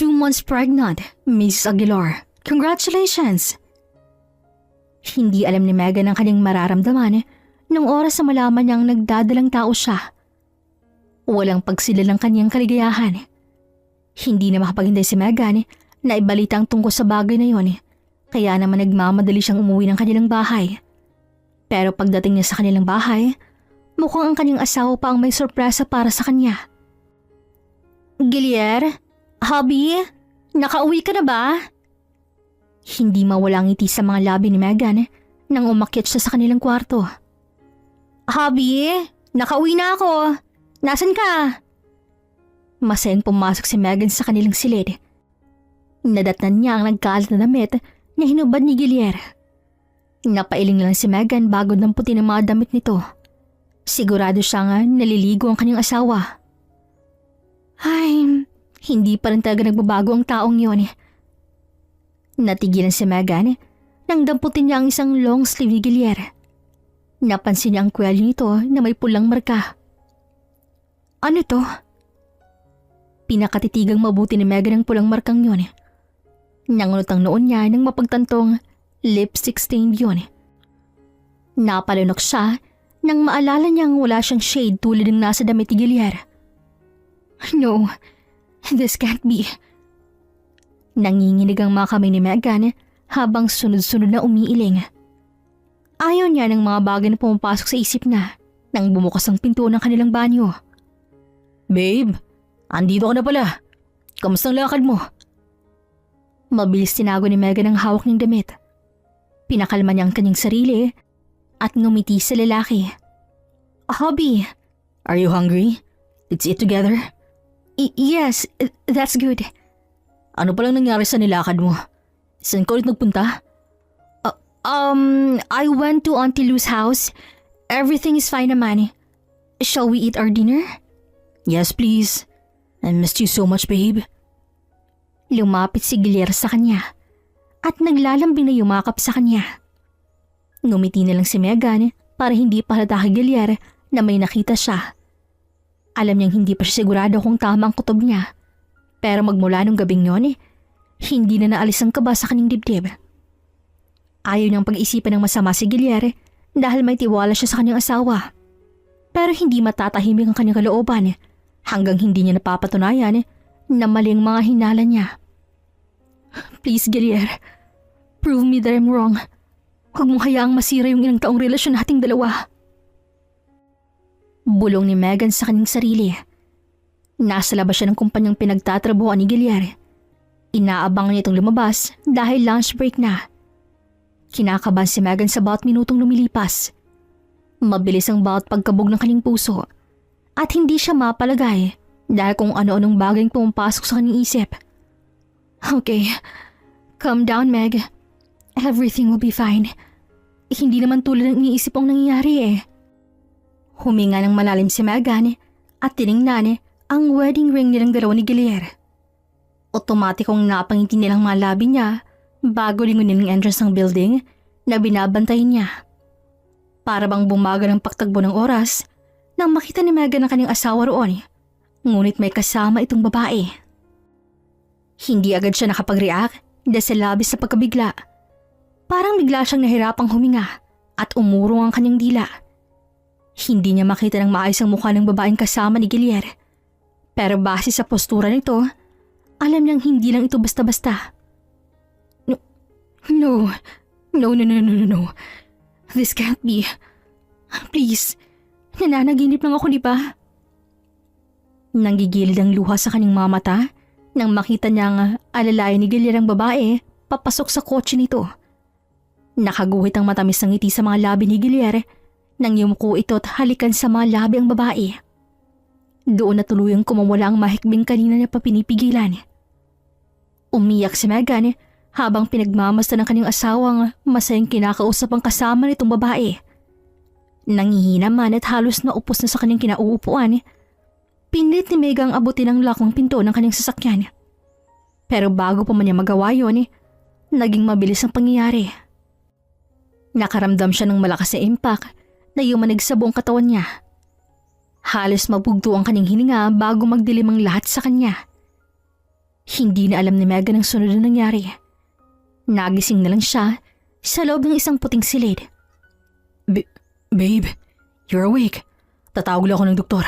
2 months pregnant, Miss Aguilar. Congratulations! Hindi alam ni Megan ang kanyang mararamdaman nung oras na malaman niyang nagdadalang tao siya. Walang pagsilalang kanyang kaligayahan. Hindi na makapaghintay si Megan na ibalita ang tungkol sa bagay na yon, kaya naman nagmamadali siyang umuwi ng kanilang bahay. Pero pagdating niya sa kanilang bahay, mukhang ang kanyang asawa pa ang may sorpresa para sa kanya. Gilier? Hubby? Nakauwi ka na ba? Hindi mawala ang ngiti sa mga labi ni Megan nang umakyat siya sa kanilang kwarto. Hubby? Nakauwi na ako. Nasaan ka? Masayang pumasok si Megan sa kanilang silid. Nadatnan niya ang nagkaalat na damit na hinubad ni Gilier. Napailing lang si Megan bago damputin ang mga damit nito. Sigurado siya nga naliligo ang kanyang asawa. Ay, hindi pa rin talaga nagbabago ang taong yon. Natigilan si Megan nang damputin niya ang isang long sleeve ni Gilier. Napansin niya ang kwelyo nito na may pulang marka. Ano to? Pinakatitigang mabuti ni Megan ang pulang markang yon. Nangunot ang noon niya nang mapagtantong lipstick stain yon. Napalunok siya nang maalala niyang wala siyang shade tulad ng nasa damit ni Gilier. No, this can't be. Nanginginig ang mga kamay ni Megan habang sunod-sunod na umiiling. Ayaw niya ng mga bagay na pumapasok sa isip niya nang bumukas ang pinto ng kanilang banyo. Babe, andito ka na pala. Kamusta ang lakad mo? Mabilis tinago ni Megan ang hawak niyang damit. Pinakalma niya ang kanyang sarili at ngumiti sa lalaki. Hubby, are you hungry? Let's eat together. Yes, that's good. Ano palang nangyari sa nilakad mo? Saan ka ulit nagpunta? I went to Auntie Lou's house. Everything is fine naman. Shall we eat our dinner? Yes, please. I missed you so much, babe. Lumapit si Gilier sa kanya at naglalambing na yumakap sa kanya. Ngumiti na lang si Megan para hindi pa halata kay Gilier na may nakita siya. Alam niyang hindi pa siya sigurado kung tama ang kutob niya. Pero magmula nung gabing yon, hindi na naalis ang kaba sa kanyang dibdib. Ayaw niyang pag-isipan ng masama si Gilier dahil may tiwala siya sa kanyang asawa. Pero hindi matatahimik ang kanyang kalooban hanggang hindi niya napapatunayan na mali ang mga hinala niya. Please, Gilier, prove me that I'm wrong. Huwag mong hayaang masira yung ilang taong relasyon nating dalawa. Bulong ni Megan sa kanyang sarili. Nasa labas siya ng kumpanyang pinagtatrabuhan ni Gilier. Inaabangan niya itong lumabas dahil lunch break na. Kinakabahan si Megan sa bawat minutong lumilipas. Mabilis ang bawat pagkabog ng kanyang puso at hindi siya mapalagay dahil kung ano-anong bagay pumapasok sa kanyang isip. Okay, calm down, Meg. Everything will be fine. Hindi naman tulad ng iniisip ang nangyayari eh. Huminga ng malalim si Megan at tiningnan ang wedding ring nilang dalawa ni Gilier. Otomatikong napangiti nilang mga labi niya bago lingunin ang entrance ng building na binabantayan niya. Para bang bumagal ang pagtagbo ng oras nang makita ni Megan ang kanyang asawa roon, ngunit may kasama itong babae. Hindi agad siya nakapag-react dahil sa labis sa pagkabigla. Parang bigla siyang nahirapang huminga at umurong ang kanyang dila. Hindi niya makita ng maayos ang mukha ng babaeng kasama ni Gilier. Pero base sa postura nito, alam niyang hindi lang ito basta-basta. No. This can't be. Please, nananaginip lang ako, di ba? Nanggigilid ang luha sa kanyang mga mata nang makita niyang alalayan ni Gilier ang babae papasok sa kotse nito. Nakaguhit ang matamis ng ngiti sa mga labi ni Gilier nang yumuko ito at halikan sa mga labi ang babae. Doon na tuluyang kumawala ang mahikbing kanina niya pa pinipigilan. Umiyak si Megan habang pinagmamasta ng kanyang asawang masayang kinakausap ang kasama nitong babae. Nangihina man at halos naupos na sa kanyang kinauupuan, pinilit ni Megan ang abutin ang lakmang pinto ng kanyang sasakyan. Pero bago pa man niya magawa yun, naging mabilis ang pangyayari. Nakaramdam siya ng malakas na impact na yumanig sa buong katawan niya. Halos mabugto ang kanyang hininga bago magdilim ang lahat sa kanya. Hindi na alam ni Megan ang sunod na nangyari. Nagising na lang siya sa loob ng isang puting silid. Babe, you're awake. Tatawag lang ako ng doktor.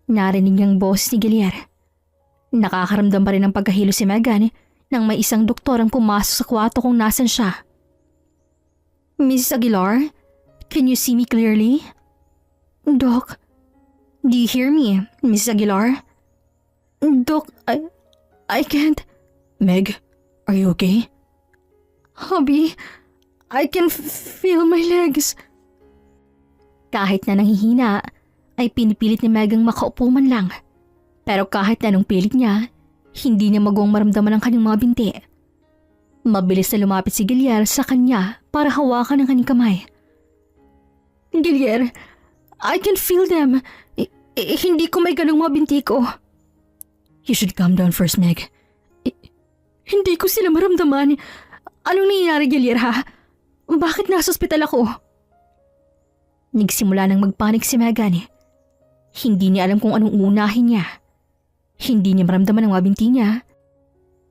Narinig niyang boses ni Gilier. Nakakaramdam pa rin ng pagkahilo si Megan nang may isang doktor ang pumasok sa kwarto kung nasan siya. Mrs. Aguilar, can you see me clearly? Doc, do you hear me, Mrs. Aguilar? Doc, I can't. Meg, are you okay? Hubby, I can feel my legs. Kahit na nanghihina, ay pinipilit ni Megang makaupo man lang. Pero kahit na anong pilit niya, hindi niya magawang maramdaman ang kanyang mga binti. Mabilis na lumapit si Gilier sa kanya para hawakan ang kanyang kamay. Gilier, I can feel them. Hindi ko may ganong mga binti ko. You should calm down first, Meg. Hindi ko sila maramdaman. Anong nangyayari, Gilier, ha? Bakit nasa ospital ako? Nagsimula nang magpanik si Megan. Hindi niya alam kung anong unahin niya. Hindi niya maramdaman ang mga binti niya.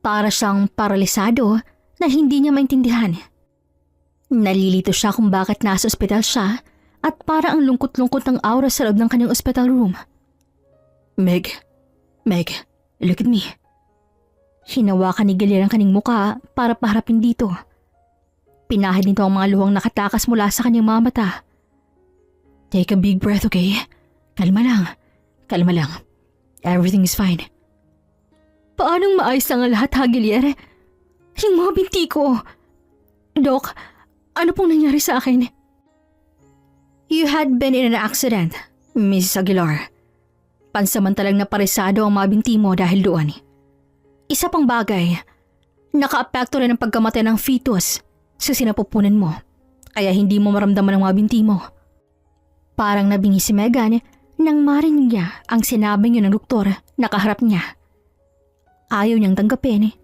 Para siyang paralisado na hindi niya maintindihan. Nalilito siya kung bakit nasa ospital siya at para ang lungkot-lungkot ng aura sa loob ng kanyang hospital room. Meg, look at me. Hinawakan ni Gilier ang kanyang muka para paharapin dito. Pinahid nito ang mga luhang nakatakas mula sa kanyang mga mata. Take a big breath, okay? Kalma lang. Everything is fine. Paanong maayos ang lahat, ha, Gilier? Yung mga binti ko. Doc, ano pong nangyari sa akin? You had been in an accident, Mrs. Aguilar. Pansamantalang naparisado ang mga binti mo dahil doon. Isa pang bagay, naka-apekto rin ang pagkamatay ng fetus sa sinapupunan mo, kaya hindi mo maramdaman ang mga binti mo. Parang nabingi si Megan nang marinig niya ang sinabi niyo ng doktor na kaharap niya. Ayaw niyang tanggapin,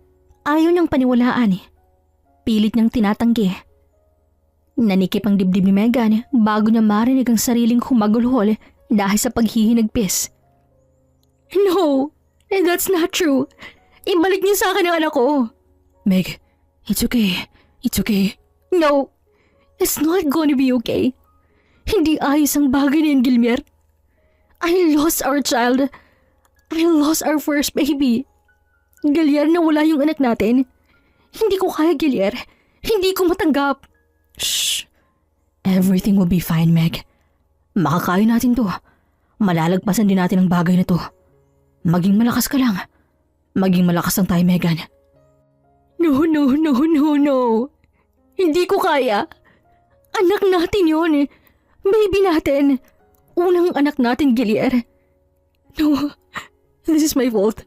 ayaw niyang paniwalaan. Pilit niyang tinatanggi. Nanikip ang dibdib ni Megan bago niya marinig ang sariling humagulhol dahil sa paghihinagpis. No, that's not true. Ibalik niyo sa akin ang anak ko. Meg, it's okay. No, it's not gonna be okay. Hindi ayos ang bagay niyan, Gilmer. I lost our child. I lost our first baby. Gilier, nawala yung anak natin. Hindi ko kaya, Gilier. Hindi ko matanggap. Shh. Everything will be fine, Meg. Makakaya natin to. Malalagpasan din natin ang bagay na to. Maging malakas ka lang. Maging malakas lang tayo, Megan. No. Hindi ko kaya. Anak natin yun. Baby natin. Unang anak natin, Gilier. No, this is my fault.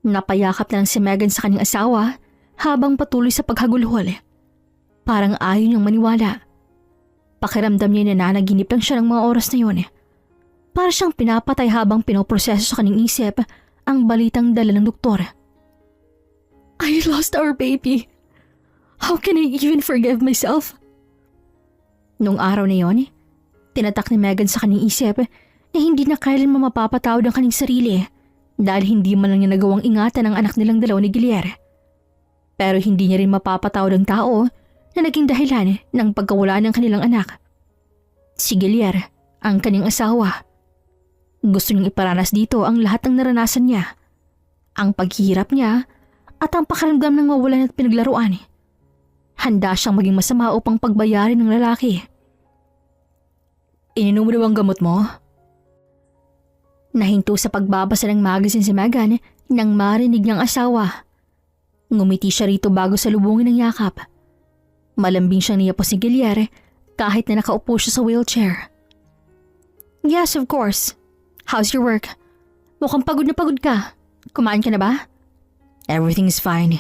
Napayakap lang si Megan sa kanyang asawa habang patuloy sa paghagulhol. Parang ayaw niyang maniwala. Pakiramdam niya na nanaginip lang siya ng mga oras na yun. Para siyang pinapatay habang pinoproseso sa kanyang isip ang balitang dala ng doktor. I lost our baby. How can I even forgive myself? Nung araw na yon, tinatak ni Megan sa kanyang isip na hindi na kailanman mapapatawad ang kanyang sarili dahil hindi man lang niya nagawang ingatan ang anak nilang dalawa ni Gilier. Pero hindi niya rin mapapatawad ang tao na naging dahilan ng pagkawala ng kanilang anak. Si Gilier, ang kanyang asawa. Gusto niyang iparanas dito ang lahat ng naranasan niya. Ang paghihirap niya at ang pakiramdam ng mawalan at pinaglaruan. Handa siyang maging masama upang pagbayarin ng lalaki. Ininom mo daw ang gamot mo? Nahinto sa pagbabasa ng magazine si Megan nang marinig niyang asawa. Ngumiti siya rito bago salubungin ng yakap. Malambing siyang niyapos ni Gilier kahit na nakaupo siya sa wheelchair. Yes, of course. How's your work? Mukhang pagod na pagod ka. Kumain ka na ba? Everything's fine.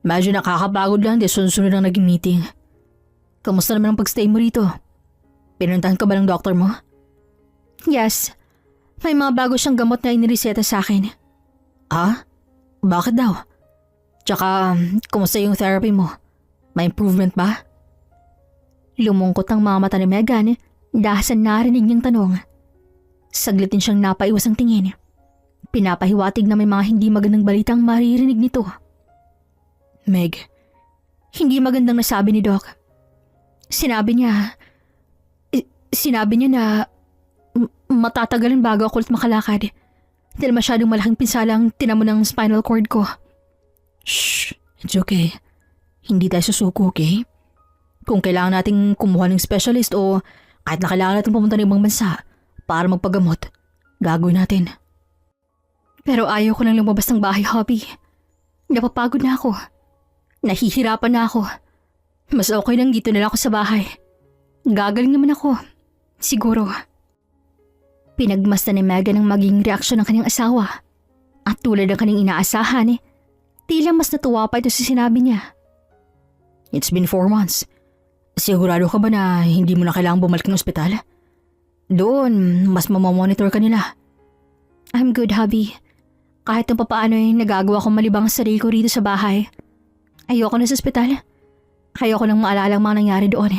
Medyo nakakapagod lang dahil sunod-sunod ang naging meeting. Kamusta naman ang pagstay mo rito? Pinuntahan ka ba ng doktor mo? Yes. May mga bago siyang gamot na inireseta sa akin. Ah? Bakit daw? Tsaka, kumusta yung therapy mo? May improvement ba? Lumungkot ang mga mata ni Megan dahil sa narinig niyang tanong. Saglit din siyang napaiwas ang tingin. Pinapahiwatig na may mga hindi magandang balitang maririnig nito. Meg, Hindi magandang nasabi ni Doc. Sinabi niya na matatagalan bago ako ulit makalakad dahil masyadong malaking pinsalang tinamo ng spinal cord ko. shh, it's okay. Hindi tayo susuko, okay? Kung kailangan nating kumuha ng specialist o kahit na kailangan natin pumunta ng ibang bansa para magpagamot, gagawin natin. Pero ayaw ko nang lumabas ng bahay, Hobby. Napapagod na ako. Nahihirapan na ako. Mas okay nang dito na lang ako sa bahay. Gagaling naman ako. Siguro. Pinagmasdan ni Megan ang maging reaksyon ng kanyang asawa. At tulad ng kanyang inaasahan, tila mas natuwa pa ito sa sinabi niya. It's been 4 months. Sigurado ka ba na hindi mo na kailangang bumalik ng ospital? Doon, mas mamamonitor ka nila. I'm good, hubby. Kahit nung papaano nagagawa kong malibang sa sarili ko rito sa bahay. Ayoko na sa ospital. Ayoko nang maalala ang mga nangyari doon.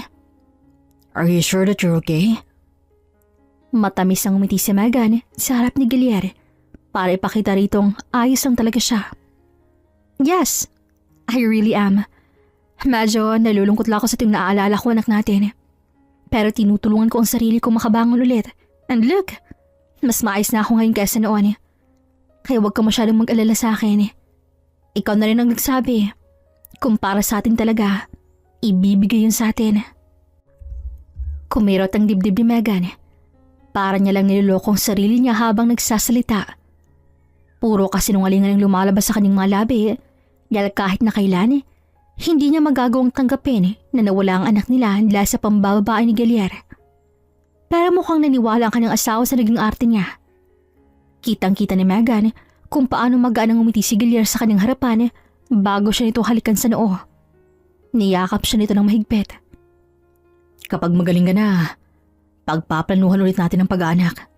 Are you sure that you're okay? Matamis ang umiti si Megan sa harap ni Guillermo para ipakita ritong ayos lang talaga siya. Yes, I really am. Medyo nalulungkot lang ako sa tuwing naaalala ko anak natin. Pero tinutulungan ko ang sarili ko makabangon ulit. And look, mas maayos na ako ngayon kaysa noon. Kaya huwag ka masyadong mag-alala sa akin. Ikaw na rin ang nagsabi. Kung para sa atin talaga, ibibigay yun sa atin. Kumirot ang dibdib ni Megan. Para niya lang niloloko ang sarili niya habang nagsasalita. Puro kasinungalingan ang lumalabas sa kanyang mga labi. Dahil kahit na kailan, hindi niya magagawang tanggapin na nawala ang anak nila dahil sa pambababae ni Guillermo. Pero mukhang naniwala ang kanyang asawa sa naging arte niya. Kitang-kita ni Megan kung paano magaan ang umiti si Guillermo sa kanyang harapan bago siya nito halikan sa noo. Niyakap siya nito ng mahigpit. Kapag magaling ka na, pagpaplanuhan ulit natin ang pag-aanak.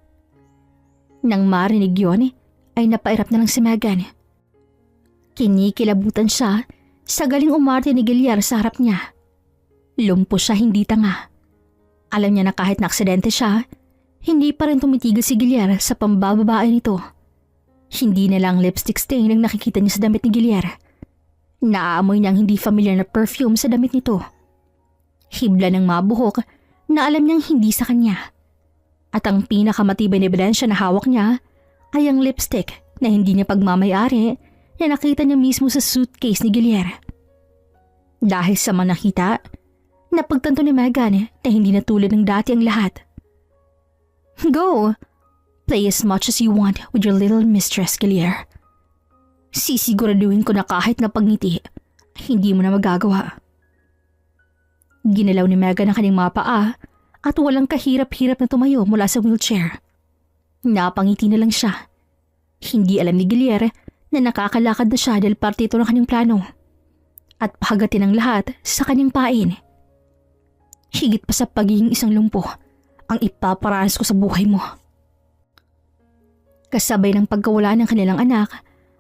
Nang marinig yun, ay napairap na lang si Megan. Kinikilabutan siya sa galing umarte ni Guillermo sa harap niya. Lumpo siya, hindi tanga. Alam niya na kahit na aksidente siya, hindi pa rin tumitigil si Guillermo sa pambababae nito. Hindi na lang lipstick stain ang nakikita niya sa damit ni Guillermo. Naaamoy niya ang hindi familiar na perfume sa damit nito. Hibla ng mabuhok na alam niyang hindi sa kanya. At ang pinakamatibay na ebidensya na hawak niya ay ang lipstick na hindi niya pagmamayari na nakita niya mismo sa suitcase ni Guillermo. Dahil sa mga nakita, napagtanto ni Megan na hindi na tulad ng dati ang lahat. Go! Play as much as you want with your little mistress, Guillermo. Sisiguraduhin ko na kahit na pagngiti, hindi mo na magagawa. Ginalaw ni Megan ang kanyang mga paa at walang kahirap-hirap na tumayo mula sa wheelchair. Napangiti na lang siya. Hindi alam ni Guillermo na nakakalakad na siya dahil parte ito ng kanyang plano. At pahagatin ang lahat sa kanyang pain. Higit pa sa pagiging isang lumpo ang ipaparanas ko sa buhay mo. Kasabay ng pagkawala ng kanilang anak,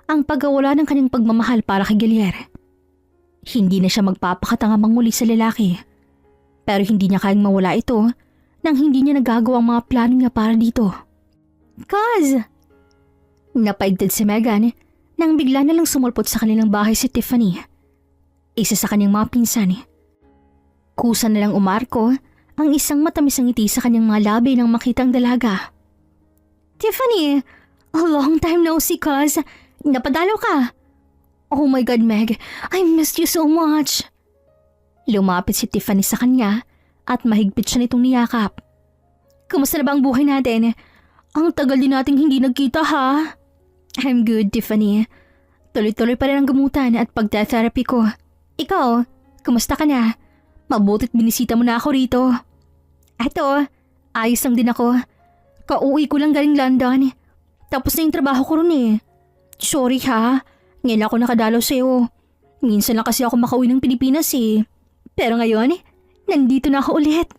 ang pagkawala ng kanyang pagmamahal para kay Guillermo. Hindi na siya magpapakatanga muli sa lalaki. Pero hindi niya kayang mawala ito nang hindi niya nagagawa ang mga plano niya para dito. Kaz! Napaigtad si Megan nang bigla na lang sumulpot sa kanilang bahay si Tiffany. Isa sa kanyang mga pinsan. Kusa na lang umarko ang isang matamisang ngiti sa kanyang mga labi nang makita ang dalaga. Tiffany! A long time no see, Kaz. Napadalaw ka. Oh my God, Meg. I missed you so much. Lumapit si Tiffany sa kanya at mahigpit siya nitong niyakap. Kumusta na ba ang buhay natin? Ang tagal din nating hindi nagkita, ha? I'm good, Tiffany. Tuloy-tuloy pa rin ang gamutan at pagte-therapy ko. Ikaw, kumusta ka na? Mabutit binisita mo na ako rito. Eto, ayos lang din ako. Kauwi ko lang galing London. Tapos na yung trabaho ko ron eh. Sorry ha, ngayon ako nakadalaw sa'yo. Minsan lang kasi ako makauwi ng Pilipinas eh. Pero ngayon, nandito na ako ulit.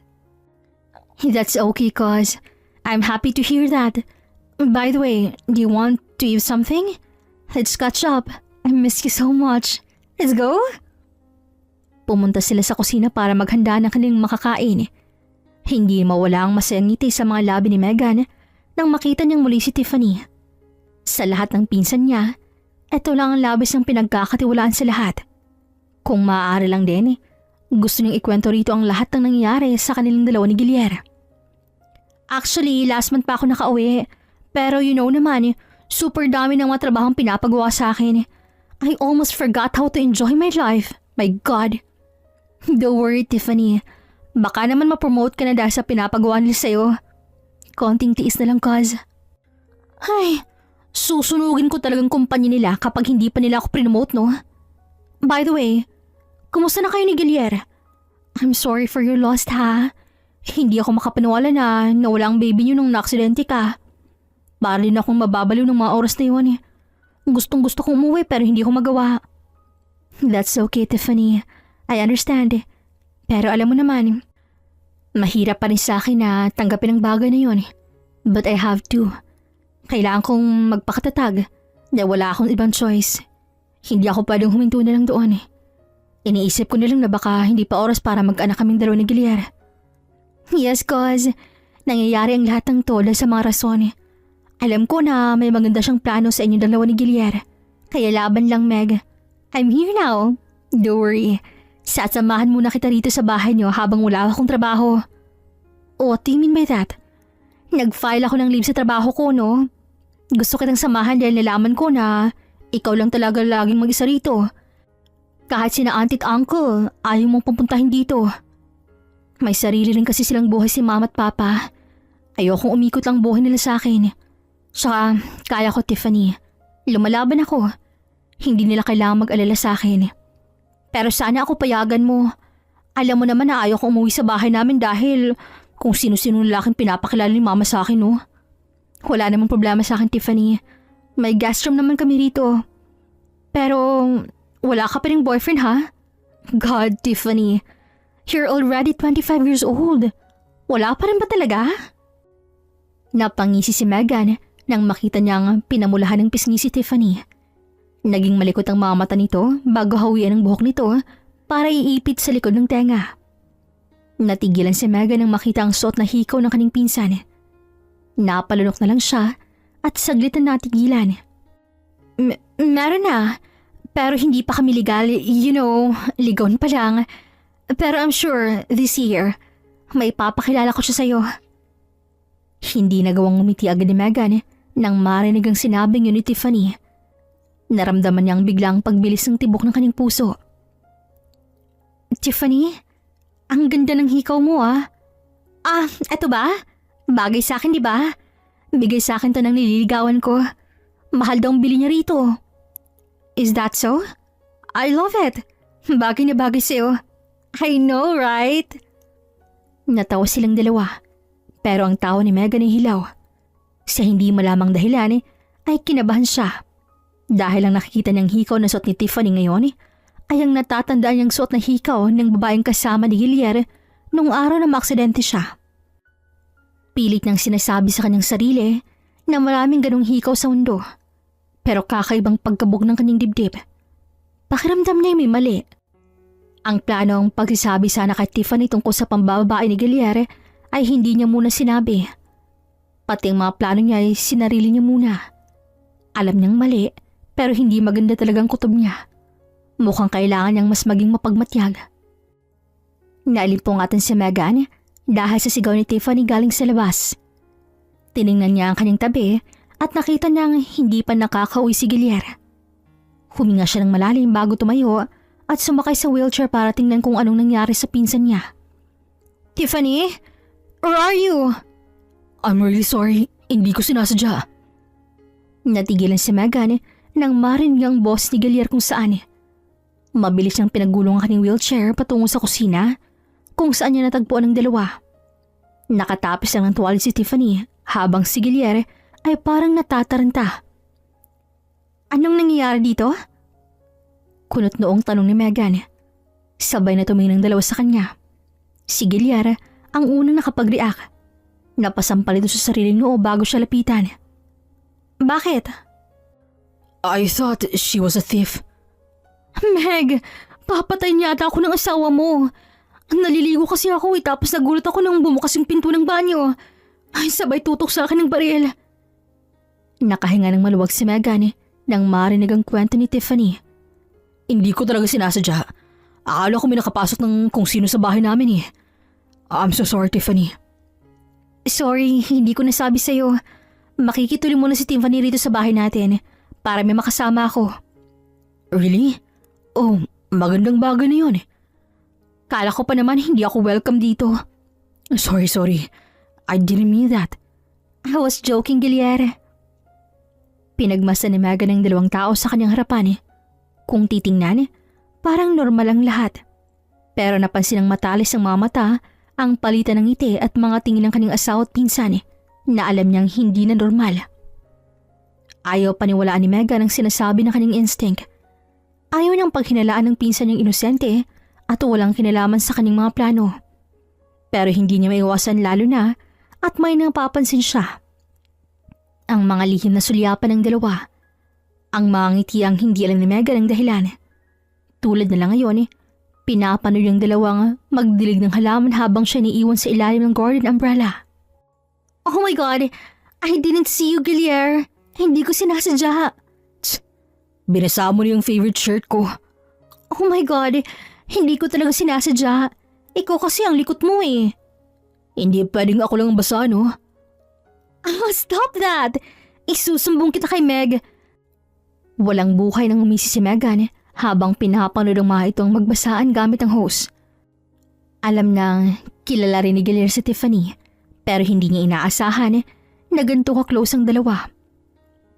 That's okay, cause I'm happy to hear that. By the way, do you want to eat something? Let's catch up. I miss you so much. Let's go? Pumunta sila sa kusina para maghanda ng kanilang makakain. Hindi mawala ang masayang ngiti sa mga labi ni Megan nang makita niyang muli si Tiffany. Sa lahat ng pinsan niya, ito lang ang labis ng pinagkakatiwalaan sa lahat. Kung maaari lang din, gusto niyang ikwento rito ang lahat ng nangyayari sa kanilang dalawa ni Guillermo. Actually, last month pa ako nakauwi. Pero you know naman, super dami ng mga trabahong pinapagawa sa akin. I almost forgot how to enjoy my life. My God. Don't worry, Tiffany. Baka naman ma-promote ka na dahil sa pinapagawa nila sa'yo. Konting tiis na lang, cuz. Ay, susunugin ko talagang kumpanya nila kapag hindi pa nila ako promote, no? By the way, kumusta na kayo ni Guillermo? I'm sorry for your loss, ha? Hindi ako makapaniwala na nawala ang baby niyo nung naaksidente ka. Para din akong mababaliw ng mga oras na yun. Gustong gusto kong umuwi pero hindi ko magawa. That's okay, Tiffany. I understand. Pero alam mo naman, mahirap pa rin sa akin na tanggapin ang bagay na yun. But I have to. Kailangan kong magpakatatag dahil wala akong ibang choice. Hindi ako pwedeng huminto na lang doon. Iniisip ko na lang na baka hindi pa oras para mag-anak kaming dalawa ni Guillermo. Yes, cause nangyayari ang lahat ng to dahil sa mga rason. Alam ko na may maganda siyang plano sa inyong dalawa ni Guillermo. Kaya laban lang, Meg. I'm here now. Don't worry. Sasamahan muna kita rito sa bahay niyo habang wala akong trabaho. What do you mean by that? Nag-file ako ng leave sa trabaho ko, no? Gusto kitang samahan dahil nalaman ko na ikaw lang talaga laging mag-isa rito. Kahit sina auntie at uncle, ayaw mong pupuntahin dito. May sarili rin kasi silang buhay si mama at papa. Ayokong umikot lang buhay nila sa akin. Saka, kaya ko, Tiffany. Lumalaban ako. Hindi nila kailangang mag-alala sa akin. Pero sana ako payagan mo. Alam mo naman na ayaw ko umuwi sa bahay namin dahil kung sino-sino lalaking pinapakilala ni mama sa akin, no? Wala namang problema sa akin, Tiffany. May guest room naman kami rito. Pero, wala ka pa ring boyfriend, ha? God, Tiffany. You're already 25 years old. Wala pa rin ba talaga? Napangisi si Megan nang makita niyang pinamulahan ng pisngi si Tiffany. Naging malikot ang mga mata nito bago hawian ang buhok nito para iipit sa likod ng tenga. Natigilan si Megan nang makita ang suot na hikaw ng kaning pinsan. Napalunok na lang siya at saglit na natigilan. Meron na, pero hindi pa kami legal. You know, ligawan pa lang. Pero I'm sure this year, may papakilala ko siya sa'yo. Hindi nagawang umiti agad ni Megan nang marinig ang sinabing yun ni Tiffany. Naramdaman niyang biglang pagbilis ng tibok ng kanyang puso. Tiffany, ang ganda ng hikaw mo ah. Eto ba? Bagay sa akin, di ba? Bigay sa akin to ng nililigawan ko. Mahal daw ang bili niya rito. Is that so? I love it. Bagay na bagay sa'yo. I know, right? Natawa silang dalawa. Pero ang tawa ni Megan ay hilaw. Sa hindi malamang dahilan ay kinabahan siya. Dahil ang nakikita niyang hikaw na suot ni Tiffany ngayon ay ang natatandaan niyang suot na hikaw ng babaeng kasama ni Guillermo nung araw na maaksidente siya. Pilit niyang sinasabi sa kanyang sarili na maraming ganong hikaw sa mundo. Pero kakaibang pagkabog ng kanyang dibdib. Pakiramdam niya may mali. Ang planong pagsasabi sana kay Tiffany tungkol sa pambababae ni Guillermo ay hindi niya muna sinabi. Pati ang mga plano niya ay sinarili niya muna. Alam niyang mali pero hindi maganda talagang kutob niya. Mukhang kailangan niyang mas maging mapagmatyag. Naalimpungatan si Megan dahil sa sigaw ni Tiffany galing sa labas. Tiningnan niya ang kanyang tabi at nakita niyang hindi pa nakakauwi si Guillermo. Huminga siya ng malalim bago tumayo at sumakay sa wheelchair para tingnan kung anong nangyari sa pinsan niya. Tiffany? Where are you? I'm really sorry. Hindi ko sinasadya. Natigilan si Megan nang marinig ang boss ni Guillermo kung saan. Mabilis niyang pinagulong ang kanyang wheelchair patungo sa kusina kung saan niya natagpuan ang dalawa. Nakatapos lang ng tuwalya si Tiffany habang si Guillermo ay parang natataranta. Anong nangyayari dito? Kunot noong tanong ni Megan. Sabay na tumingin ang dalawa sa kanya. Si Guillermo ang unang nakapag-react. Napasampal ito sa sariling noo bago siya lapitan. Bakit? I thought she was a thief. Meg, papatay niya ata ako ng asawa mo. Naliligo kasi ako tapos nagulat ako nang bumukas yung pinto ng banyo. Ay, sabay tutok sa akin ng baril. Nakahinga ng maluwag si Megan nang marinig ang kwento ni Tiffany. Hindi ko talaga sinasadya. Akala ko may nakapasok ng kung sino sa bahay namin eh. I'm so sorry, Tiffany. Sorry, hindi ko nasabi sa'yo. Makikituloy muna si Tiffany rito sa bahay natin para may makasama ako. Really? Oh, magandang bagay na yun. Kala ko pa naman hindi ako welcome dito. Sorry. I didn't mean that. I was joking, Gilier. Pinagmasa ni Megan ng dalawang tao sa kanyang harapan. Kung titingnan, parang normal ang lahat. Pero napansin ng matalis ang mga mata ang palitan ng ngiti at mga tingin ng kanyang asawa at pinsan na alam niyang hindi na normal. Ayaw paniwalaan ni Megan ang sinasabi ng kanyang instinct. Ayaw niyang paghinalaan ng pinsan niyang inosente at walang kinalaman sa kanyang mga plano. Pero hindi niya maiwasan lalo na at may napapansin siya. Ang mga lihim na sulyapan ng dalawa. Ang mga ngiti ang hindi alam ni Megan ang dahilan. Tulad na lang ngayon, pinapanood yung dalawang magdilig ng halaman habang siya niiwan sa ilalim ng garden umbrella. Oh my God! I didn't see you, Gilier. Hindi ko sinasadya. Binasa mo na yung favorite shirt ko. Oh my God! Hindi ko talaga sinasadya. Ikaw kasi ang likot mo eh. Hindi pwedeng ako lang ang basa, no? Oh, stop that! Isusumbong kita kay Meg. Walang buhay nang umisi si Megan habang pinapanood ang mga itong magbasaan gamit ang hose. Alam nang kilala rin ni Gilier si Tiffany pero hindi niya inaasahan na ganito ka-close ang dalawa.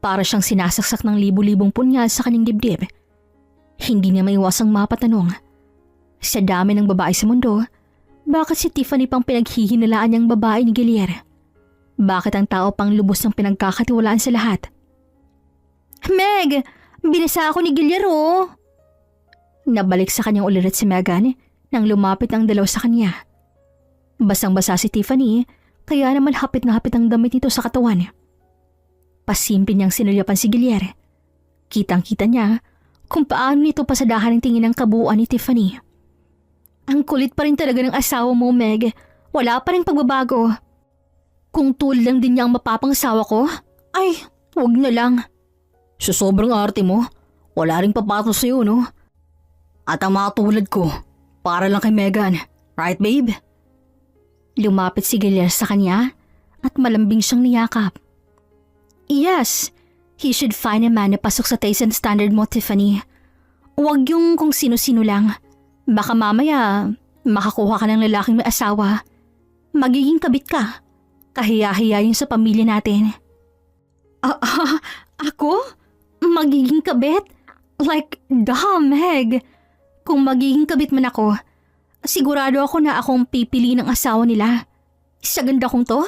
Para siyang sinasaksak ng libu-libong punyal sa kanyang dibdib. Hindi niya maiwasang mapatanong. Sa dami ng babae sa mundo, bakit si Tiffany pang pinaghihinalaan niyang babae ni Gilier? Bakit ang tao pang lubos ng pinagkakatiwalaan sa lahat? Meg! Binasa ako ni Gilier oh! Nabalik sa kanyang ulirat si Megan nang lumapit ang dalaw sa kanya. Basang-basa si Tiffany kaya naman hapit na hapit ang damit nito sa katawan. Pasimple niyang sinulyapan si Gilier. Kitang-kita niya kung paano nito pasadahan ang tingin ng kabuuan ni Tiffany. Ang kulit pa rin talaga ng asawa mo, Meg. Wala pa rin pagbabago. Kung tulad lang din niya ang mapapangsawa ko, ay, wag na lang. Sa sobrang arte mo, wala ring papatos sa'yo, no? At ang mga tulad ko, para lang kay Megan. Right, babe? Lumapit si Gilier sa kanya at malambing siyang niyakap. Yes, he should find a man na pasok sa taste and standard mo, Tiffany. Huwag yung kung sino-sino lang. Baka mamaya makakuha ka ng lalaking may asawa. Magiging kabit ka. Kahiya-hiya yun sa pamilya natin. Ako? Magiging kabit? Like, Meg. Kung magiging kabit man ako, sigurado ako na akong pipili ng asawa nila. Sa ganda kong to,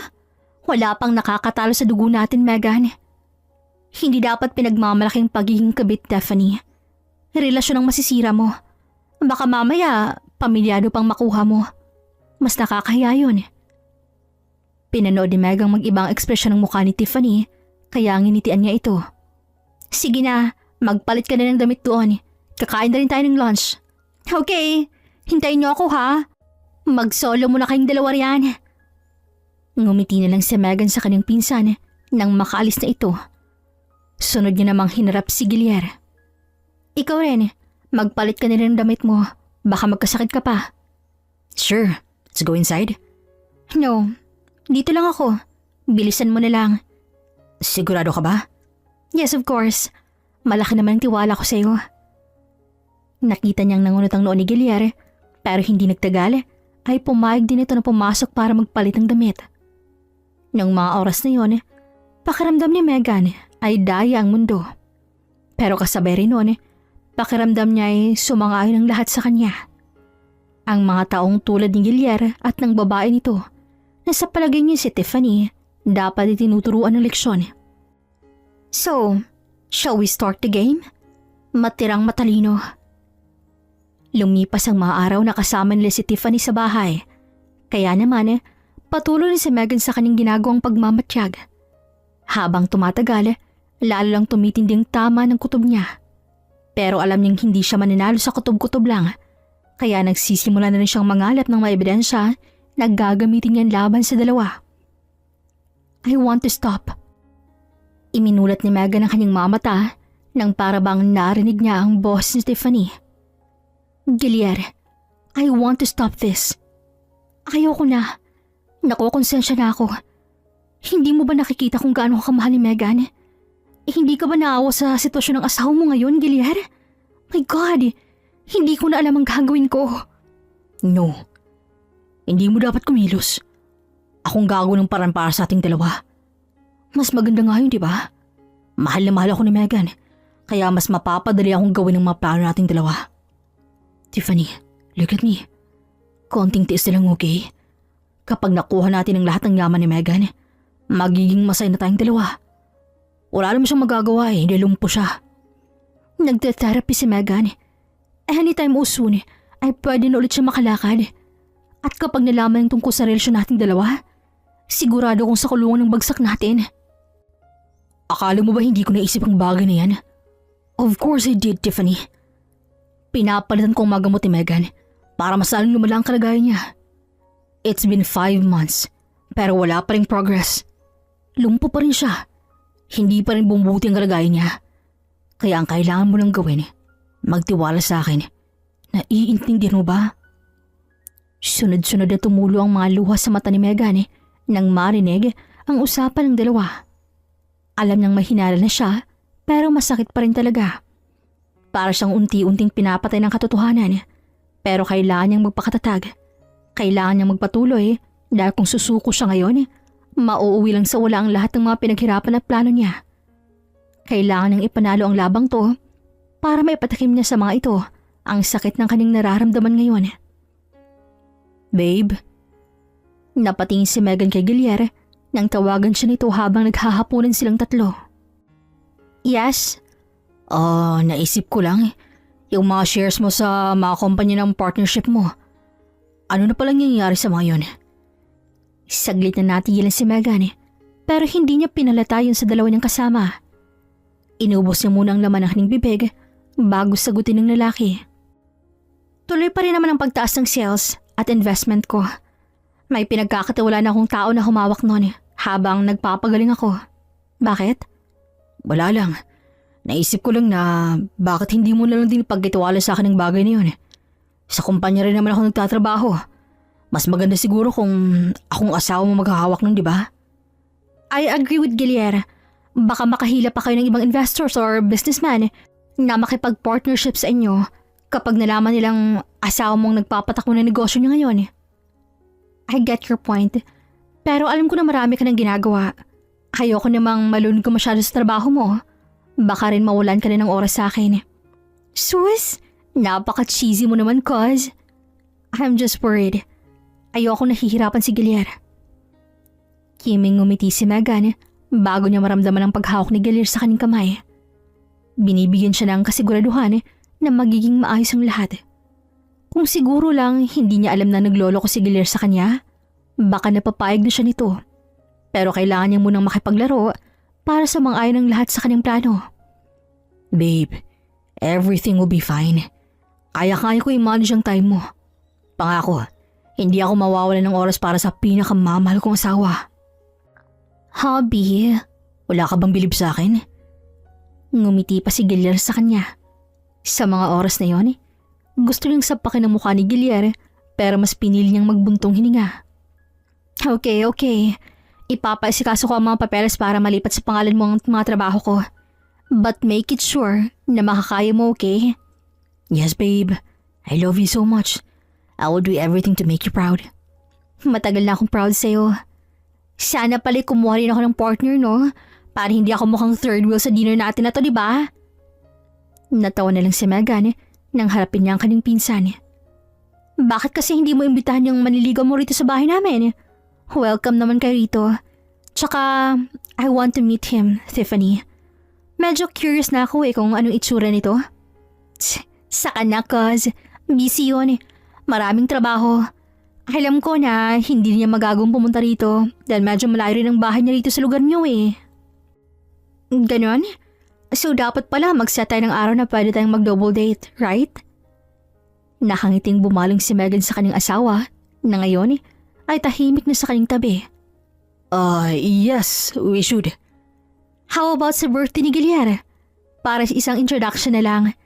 wala pang nakakatalo sa dugo natin, Megan. Hindi dapat pinagmamalaking pagiging kabit, Tiffany. Relasyon ang masisira mo. Baka mamaya, pamilyado pang makuha mo. Mas nakakahiya yun. Pinanood ni Meg ang mag-ibang ekspresyon ng mukha ni Tiffany, kaya nginitian niya ito. Sige na, magpalit ka na ng damit doon. Kakain na rin tayo ng lunch. Okay, hintayin niyo ako ha. Mag-solo muna kayong dalawa riyan. Ngumiti na lang si Megan sa kanyang pinsan nang makaalis na ito. Sunod niya namang hinarap si Gilier. Ikaw rin, magpalit ka na rin ng damit mo. Baka magkasakit ka pa. Sure, let's go inside. No, dito lang ako. Bilisan mo na lang. Sigurado ka ba? Yes, of course. Malaki naman ang tiwala ko sa'yo. Nakita niyang nangunot ang noo ni Gilier, pero hindi nagtagal ay pumayag din ito na pumasok para magpalit ng damit. Nang mga oras na yon, pakiramdam ni Megan ay daya ang mundo. Pero kasabay rin nun, pakiramdam niya ay sumang-ayon ang lahat sa kanya. Ang mga taong tulad ni Gilier at ng babae nito na sa palagay niya si Tiffany dapat itinuturuan ng leksyon. So, shall we start the game? Matirang matalino. Lumipas ang mga araw na kasama nila si Tiffany sa bahay. Kaya naman, patuloy si Megan sa kanyang ginagawang pagmamatyag. Habang tumatagal, lalo lang tumitinding tama ng kutob niya. Pero alam niyang hindi siya mananalo sa kutob-kutob lang. Kaya nagsisimula na rin siyang mangalap ng mga ebidensya na gagamitin niyan laban sa dalawa. I want to stop. Iminulat ni Megan ang kanyang mga mata nang para bang narinig niya ang boss ni Tiffany. Gilier, I want to stop this. Ayoko na. Nakokonsensya na ako. Hindi mo ba nakikita kung gaano ka kamahal ni Megan? Hindi ka ba naawa sa sitwasyon ng asawa mo ngayon, Gilier? My God, hindi ko na alam ang gagawin ko. No. Hindi mo dapat kumilos. Akong gagawin ng paraan para sa ating dalawa. Mas maganda nga yun, di ba? Mahal na mahal ako ni Megan. Kaya mas mapapadali akong gawin ang mga plano nating dalawa. Tiffany, look at me. Konting tiis na lang, okay? Kapag nakuha natin ang lahat ng yaman ni Megan, magiging masaya na tayong dalawa. Wala naman siyang magagawa eh, nilumpo siya. Nagte-therapy si Megan. Anytime soon ay pwede na ulit siya makalakad. At kapag nalaman yung tungkol sa relasyon nating dalawa, sigurado kong sa kulungan ng bagsak natin. Akala mo ba hindi ko naisip ang bagay na yan? Of course I did, Tiffany. Pinapalitan kong magamot ni Megan para mas lalong lumala ang kalagayan niya. It's been 5 months pero wala pa ring progress. Lumpo pa rin siya. Hindi pa rin bumubuti ang kalagayan niya. Kaya ang kailangan mo lang gawin, magtiwala sa akin. Naiintindihan mo ba? Sunod-sunod na tumulo ang mga luha sa mata ni Megan nang marinig ang usapan ng dalawa. Alam niyang mahinala na siya pero masakit pa rin talaga. Para siyang unti-unting pinapatay ng katotohanan pero kailangan niyang magpakatatag. Kailangan niyang magpatuloy dahil kung susuko siya ngayon, mauuwi lang sa wala ang lahat ng mga pinaghirapan at plano niya. Kailangan niyang ipanalo ang labang to para maipatakim niya sa mga ito ang sakit ng kanyang nararamdaman ngayon. Babe? Napatingin si Megan kay Gilier nang tawagan siya nito habang naghahaponan silang tatlo. Yes? Naisip ko lang yung mga shares mo sa mga kumpanya ng partnership mo. Ano na palang nangyayari sa mga yun? Saglit na natigilan si Megan pero hindi niya pinalata yun sa dalawa niyang kasama. Inubos niya muna ang laman ng kanyang bibig bago sagutin ng lalaki. Tuloy pa rin naman ang pagtaas ng sales at investment ko. May pinagkakatiwala na akong tao na humawak noon habang nagpapagaling ako. Bakit? Wala lang. Naisip ko lang na bakit hindi mo na lang din pagkitiwala sa akin ng bagay na yun. Sa kumpanya rin naman ako nagtatrabaho. Mas maganda siguro kung akong asawa mo maghahawak nun, di ba? I agree with Gilier. Baka makahila pa kayo ng ibang investors or businessman na makipag-partnership sa inyo kapag nalaman nilang asawa mong nagpapatakbo ng negosyo niya ngayon. I get your point. Pero alam ko na marami ka ng ginagawa. Ayoko namang malunod ko masyado sa trabaho mo. Baka rin mawalan ka na ng oras sa akin. Sus, napaka-cheesy mo naman, cuz. I'm just worried. Ayoko nahihirapan si Gilier. Kiming ngumiti si Megan bago niya maramdaman ang paghawak ni Gilier sa kanyang kamay. Binibigyan siya ng kasiguraduhan na magiging maayos ang lahat. Kung siguro lang hindi niya alam na naglolo ko si Gilier sa kanya, baka napapayag na siya nito. Pero kailangan niya munang makipaglaro para sa mang-ayon ng lahat sa kanyang plano. Babe, everything will be fine. Kaya-kaya ko i-manage ang time mo. Pangako, hindi ako mawawalan ng oras para sa pinakamamahal kong asawa. Hobby, Wala ka bang bilib sa akin? ngumiti pa si Gilier sa kanya. Sa mga oras na yon, gusto niyang sapakin ang mukha ni Gilier pero mas pinili niyang magbuntong hininga. Okay. Ipapaasikaso ko ang mga papeles para malipat sa pangalan mo ang mga trabaho ko. But make it sure na makakaya mo, okay? Yes, babe. I love you so much. I will do everything to make you proud. Matagal na akong proud sa'yo. Sana pala kumuha rin ako ng partner, no? Para hindi ako mukhang third wheel sa dinner natin na to, di ba? Natawa na lang si Megan nang harapin niya ang kanyang pinsan. Bakit kasi hindi mo imbitahan yung manliligaw mo rito sa bahay namin? Welcome naman kayo rito. Tsaka, I want to meet him, Tiffany. Medyo curious na ako kung anong itsura nito. Saka na, cuz. Busy yun. Maraming trabaho. Alam ko na hindi niya magagawang pumunta rito dahil medyo malayo rin ang bahay niya rito sa lugar niyo eh. Ganon? So dapat pala mag-set tayo ng araw na pwede tayong mag-double date, right? Nakangiting bumaling si Megan sa kanyang asawa na ngayon ay tahimik na sa kanyang tabi. Yes, we should. How about sa birthday ni Gilyar? Para sa isang introduction na lang.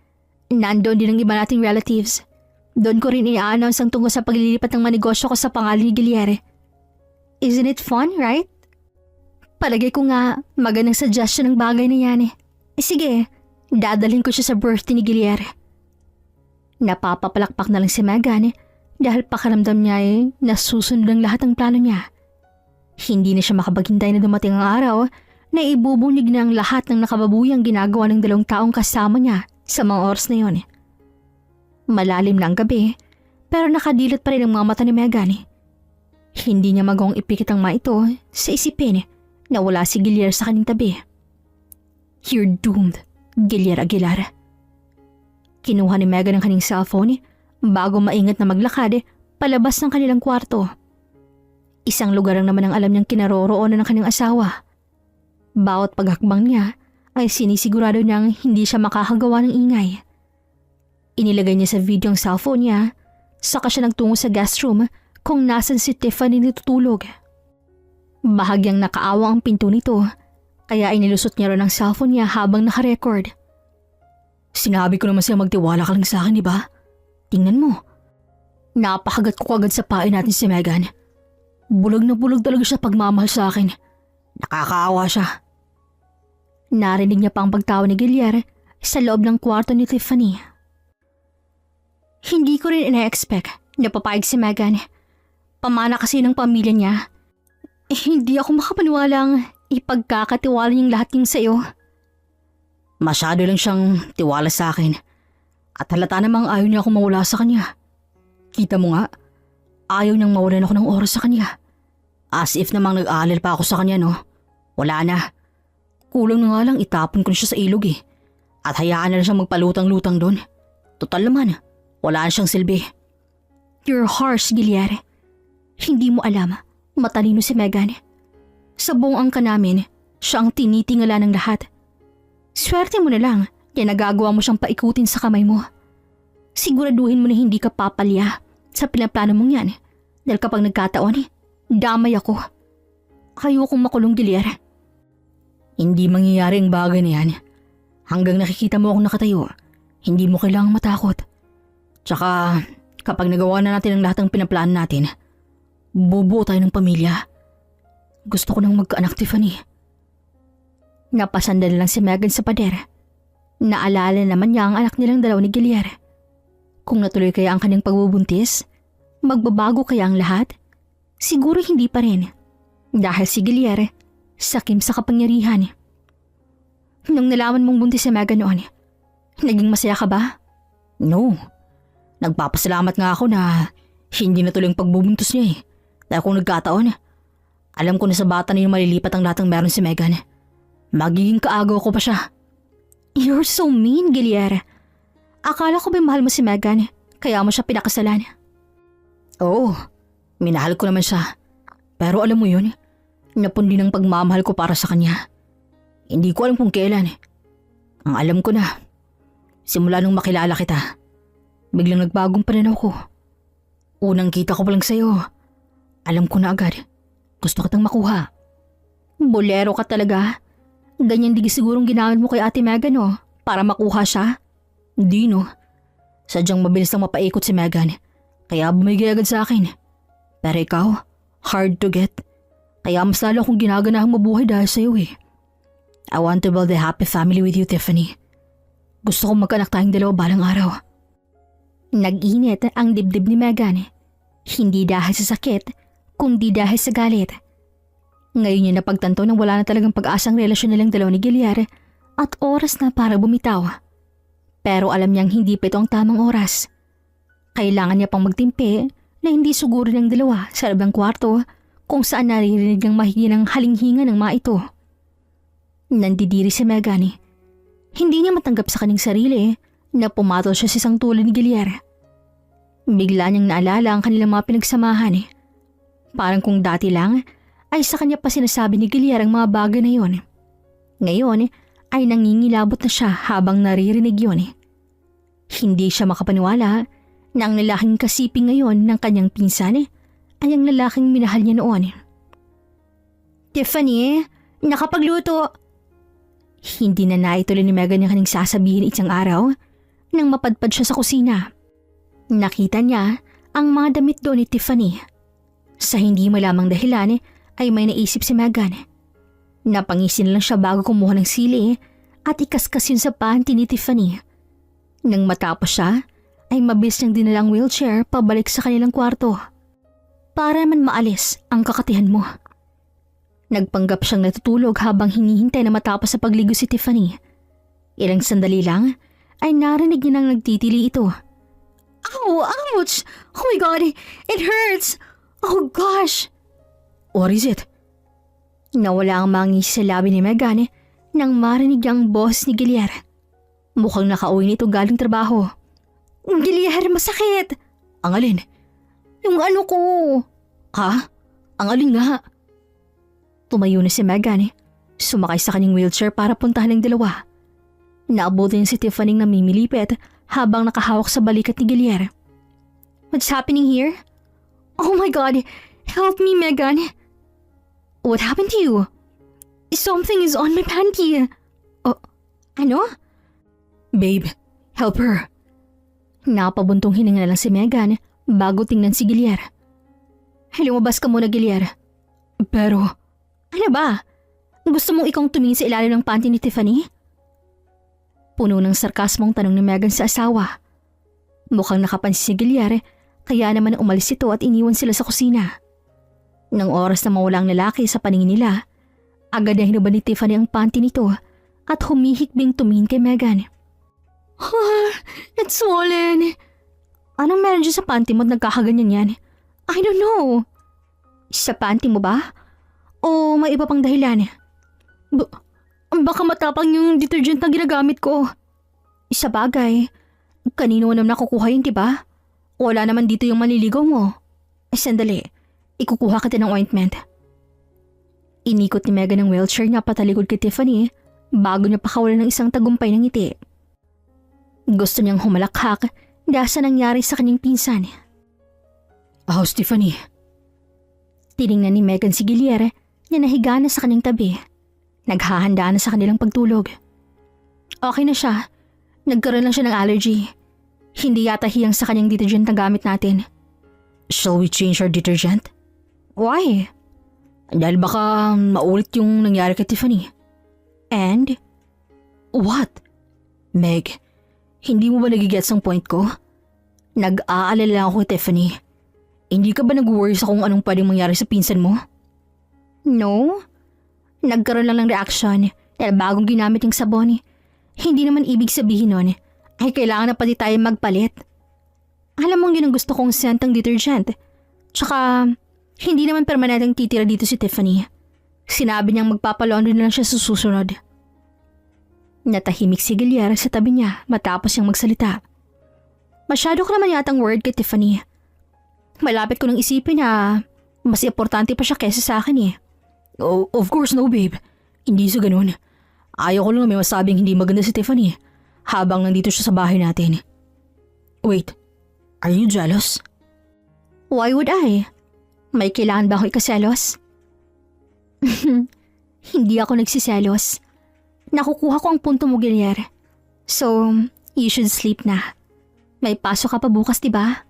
Nandoon din ang iba nating relatives. Doon ko rin i-announce ang tungkol sa paglilipat ng mga negosyo ko sa pangalan ni Gilyar. Isn't it fun, right? Palagay ko nga magandang suggestion ng bagay na yan. Sige, dadalhin ko siya sa birthday ni Gilyar. Napapapalakpak na lang si Megan dahil pakaramdam niya nasusunod ang lahat ng plano niya. Hindi na siya makapaghintay na dumating ang araw na ibubunyag na ang lahat ng nakababuyang ginagawa ng 2 taong kasama niya sa mga oras na yon. Malalim na ang gabi pero nakadilat pa rin ang mga mata ni Megan. Hindi niya magawang ipikit ang mga ito sa isipin na wala si Gilyar sa kanyang tabi. You're doomed, Gilyar Aguilar. Kinuha ni Megan ang kanyang cellphone bago maingat na maglakad palabas ng kanilang kwarto. Isang lugar lang naman ang alam niyang kinaroroonan ng kanyang asawa. Bawat paghakbang niya ay sinisigurado niyang hindi siya makakagawa ng ingay. Inilagay niya sa video ang cellphone niya, saka siya nagtungo sa guest room kung nasan si Tiffany natutulog. Bahagyang nakaawa ang pinto nito, kaya inilusot niya rin ang cellphone niya habang nakarecord. Sinabi ko naman siya magtiwala ka lang sa akin, di ba? Tingnan mo. Napakagat ko agad sa pain natin si Megan. Bulag na bulag talaga siya pagmamahal sa akin. Nakakaawa siya. Narinig niya pa ang pagtawa ni Gilyar sa loob ng kwarto ni Tiffany. Hindi ko rin ina-expect na papayag si Megan. Pamana kasi ng pamilya niya. Hindi ako makapaniwalang ipagkakatiwala niyang lahat yung sa'yo. Masyado lang siyang tiwala sa akin. At halata namang ayaw niya akong mawala sa kanya. Kita mo nga, ayaw niyang mawalan ako ng oras sa kanya. As if namang nag-aalala pa ako sa kanya, no? Wala na. Kulang na nga lang itapon ko na siya sa ilog eh. At hayaan na lang siyang magpalutang-lutang doon. Total naman, wala na siyang silbi. You're harsh, Gilyar. Hindi mo alam, matalino si Megan. Sa buong angka namin, siya ang tinitingala ng lahat. Swerte mo na lang, kaya nagagawa mo siyang paikutin sa kamay mo. Siguraduhin mo na hindi ka papalya sa pinaplano mong yan. Dahil kapag nagkataon, damay ako. Kayo kong makulong, Gilyar. Hindi mangyayari ang bagay na yan. Hanggang nakikita mo akong nakatayo, hindi mo kailangang matakot. Tsaka, kapag nagawa na natin ang lahat ng pinaplano natin, bubuo tayo ng pamilya. Gusto ko nang magkaanak, Tiffany. Napasandal lang si Megan sa pader. Naalala naman niya ang anak nilang 2 ni Gilyar. Kung natuloy kaya ang kanyang pagbubuntis, magbabago kaya ang lahat? Siguro hindi pa rin. Dahil si Gilyar, sakim sa kapangyarihan. Nung nalaman mong buntis si Megan noon, naging masaya ka ba? No. Nagpapasalamat nga ako na hindi natuloy ang pagbubuntis niya eh. Dahil kung nagkataon, alam ko na sa bata na yung malilipat ang lahat ng meron si Megan. Magiging kaagaw ko pa siya. You're so mean, Gilyar. Akala ko ba mahal mo si Megan, kaya mo siya pinakasalan? Oo, minahal ko naman siya. Pero alam mo yun, napundi ng pagmamahal ko para sa kanya. Hindi ko alam kung kailan. Ang alam ko na, simula nung makilala kita, biglang nagbagong pananaw ko. Unang kita ko pa lang sa'yo, alam ko na agad, gusto kitang makuha. Bolero ka talaga. Ganyan di sigurong ginamit mo kay Ate Megan para makuha siya. Hindi no. Sadyang mabilis lang mapaikot si Megan, kaya bumigay agad sa akin. Pero ikaw, hard to get. Kaya mas lalo akong ginaganahang mabuhay dahil sa'yo eh. I want to build a happy family with you, Tiffany. Gusto kong magkaanak tayong 2 balang araw. Nag-init ang dibdib ni Megan. Hindi dahil sa sakit, kundi dahil sa galit. Ngayon niya napagtanto na wala na talagang pag-asang relasyon nilang 2 ni Gilyar at oras na para bumitaw. Pero alam niyang hindi pa ito ang tamang oras. Kailangan niya pang magtimpi na hindi suguro ng 2 sa loob ng kwarto kung saan naririnig ang mahihinang halinghinga ng mga ito. Nandidiri si Megan. Hindi niya matanggap sa kanyang sarili na pumatol siya sa isang tulad ni Gilyar. Bigla niyang naalala ang kanilang mga pinagsamahan. Parang kung dati lang ay sa kanya pa sinasabi ni Gilyar ang mga bagay na yon. Ngayon ay nangingilabot na siya habang naririnig yon. Hindi siya makapaniwala na ang lalaking kasiping ngayon ng kanyang pinsan ay ang lalaking minahal niya noon. Tiffany, nakapagluto. Hindi na naituloy ni Megan yung kanyang sasabihin isang araw nang mapadpad siya sa kusina. Nakita niya ang mga damit doon ni Tiffany. Sa hindi malamang dahilan ay may naisip si Megan. Napangisin lang siya bago kumuha ng sili at ikaskas yun sa panty ni Tiffany. Nang matapos siya, ay mabilis niyang dinalang wheelchair pabalik sa kanilang kwarto. Para man maalis ang kakatihan mo. Nagpanggap siyang natutulog habang hinihintay na matapos sa pagligo si Tiffany. Ilang sandali lang ay narinig niya nang nagtitili ito. Ow! Ouch! Oh my God! It hurts! Oh gosh! What is it? Nawala ang mga ngisi sa labi ni Megan nang marinig ang boss ni Gilier. Mukhang nakauwi nito galing trabaho. Gilier, masakit! Ang alin? Yung ano ko. Ha? Ang alin nga? Tumayo na si Megan. Sumakay sa kanyang wheelchair para puntahan ng dalawa. Naabutin niya si Tiffany namimilipit habang nakahawak sa balikat ni Gilier. What's happening here? Oh my God! Help me, Megan! What happened to you? Something is on my panty. Oh, ano? Babe, help her. Napabuntong hininga lang si Megan bago tingnan si Gilier. Lumabas ka muna, Gilier. Pero, Ano ba? Gusto mong ikong tumingin sa ilalim ng panty ni Tiffany? Puno ng sarkasmong tanong ni Megan sa asawa. Mukhang nakapansin si Gilier kaya naman umalis ito at iniwan sila sa kusina. Nang oras na mawala ang lalaki sa paningin nila, agad na hinuban ni Tiffany ang panty nito at humihikbing tumingin kay Megan. It's swollen. Anong meron dyan sa panty mo at nagkakaganyan yan? I don't know. Sa panty mo ba? O may iba pang dahilan? Baka matapang yung detergent na ginagamit ko. Sa bagay, kanino mo naman nakukuha yun, diba? Wala naman dito yung maliligaw mo. Sandali, ikukuha kita ng ointment. Inikot ni Megan ang wheelchair niya patalikod kay Tiffany bago niya pakawalan ng isang tagumpay ng ngiti. Gusto niyang humalakhak dahil sa nangyari sa kanyang pinsan. how's Tiffany? Tiningnan ni Megan si Gilier na nahiga na sa kanyang tabi. Naghahanda na sa kanilang pagtulog. Okay na siya. Nagkaroon lang siya ng allergy. Hindi yata hiyang sa kanyang detergent na gamit natin. Shall we change our detergent? Why? Dahil baka maulit yung nangyari kay Tiffany. And? What? Meg, hindi mo ba nagigets ang point ko? Nag-aalala lang ako kay Tiffany. Hindi ka ba nag-worry sa kung anong pwedeng mangyari sa pinsan mo? No. Nagkaroon lang ng reaction dahil bagong ginamit yung sabon. Hindi naman ibig sabihin nun ay kailangan na pati tayo magpalit. Alam mong yun ang gusto kong scent ng detergent. Tsaka, hindi naman permanenteng titira dito si Tiffany. Sinabi niyang magpapalaundry na lang siya sa susunod. Natahimik si Gilier sa tabi niya matapos siyang magsalita. Masyado ka naman yatang worried kay Tiffany. Malapit ko nang isipin na mas importante pa siya kesa sa akin eh. Oh, of course no, babe. Hindi sa ganun. Ayaw ko lang may masabing hindi maganda si Tiffany habang nandito siya sa bahay natin. Wait, are you jealous? Why would I? May kailangan ba ako ikaselos? Hindi ako nagsiselos. Nakukuha ko ang punto mo, Gilier. So, you should sleep na. May pasok ka pa bukas, diba?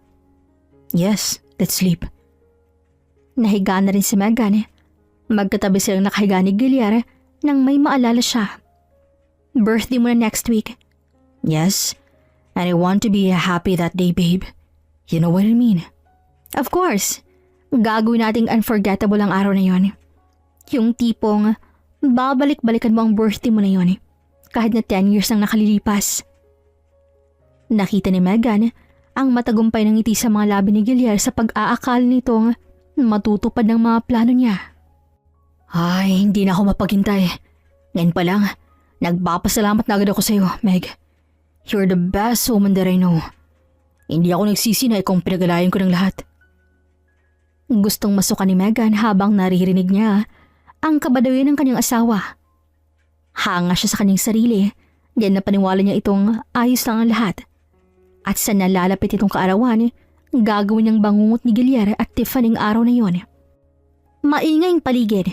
Yes, let's sleep. Nahiga na rin si Megan. Magkatabi silang nakahiga ni Gilier nang may maalala siya. Birthday mo na next week. Yes, and I want to be happy that day, babe. You know what I mean? Of course. Gagawin nating unforgettable ang araw na yon. Yung tipong babalik-balikan mo ang birthday mo na yon kahit na 10 years nang nakalilipas. Nakita ni Megan ang matagumpay ng ngiti sa mga labi ni Gilier sa pag-aakala nitong matutupad ng mga plano niya. Ay, hindi na ako mapaghintay. Ngayon pa lang, nagpapasalamat na agad ako sa iyo, Meg. You're the best woman that I know. Hindi ako nagsisi na ikaw ang pinagalayan ko ng lahat. Gustong masuka ni Megan habang naririnig niya ang kabadawin ng kanyang asawa. Hanga siya sa kanyang sarili, diyan na paniwala niya itong ayos lang ang lahat. At sa nalalapit itong kaarawan, gagawin niyang bangungot ni Gilier at Tiffany ang araw na yon. Maingay ang paligid.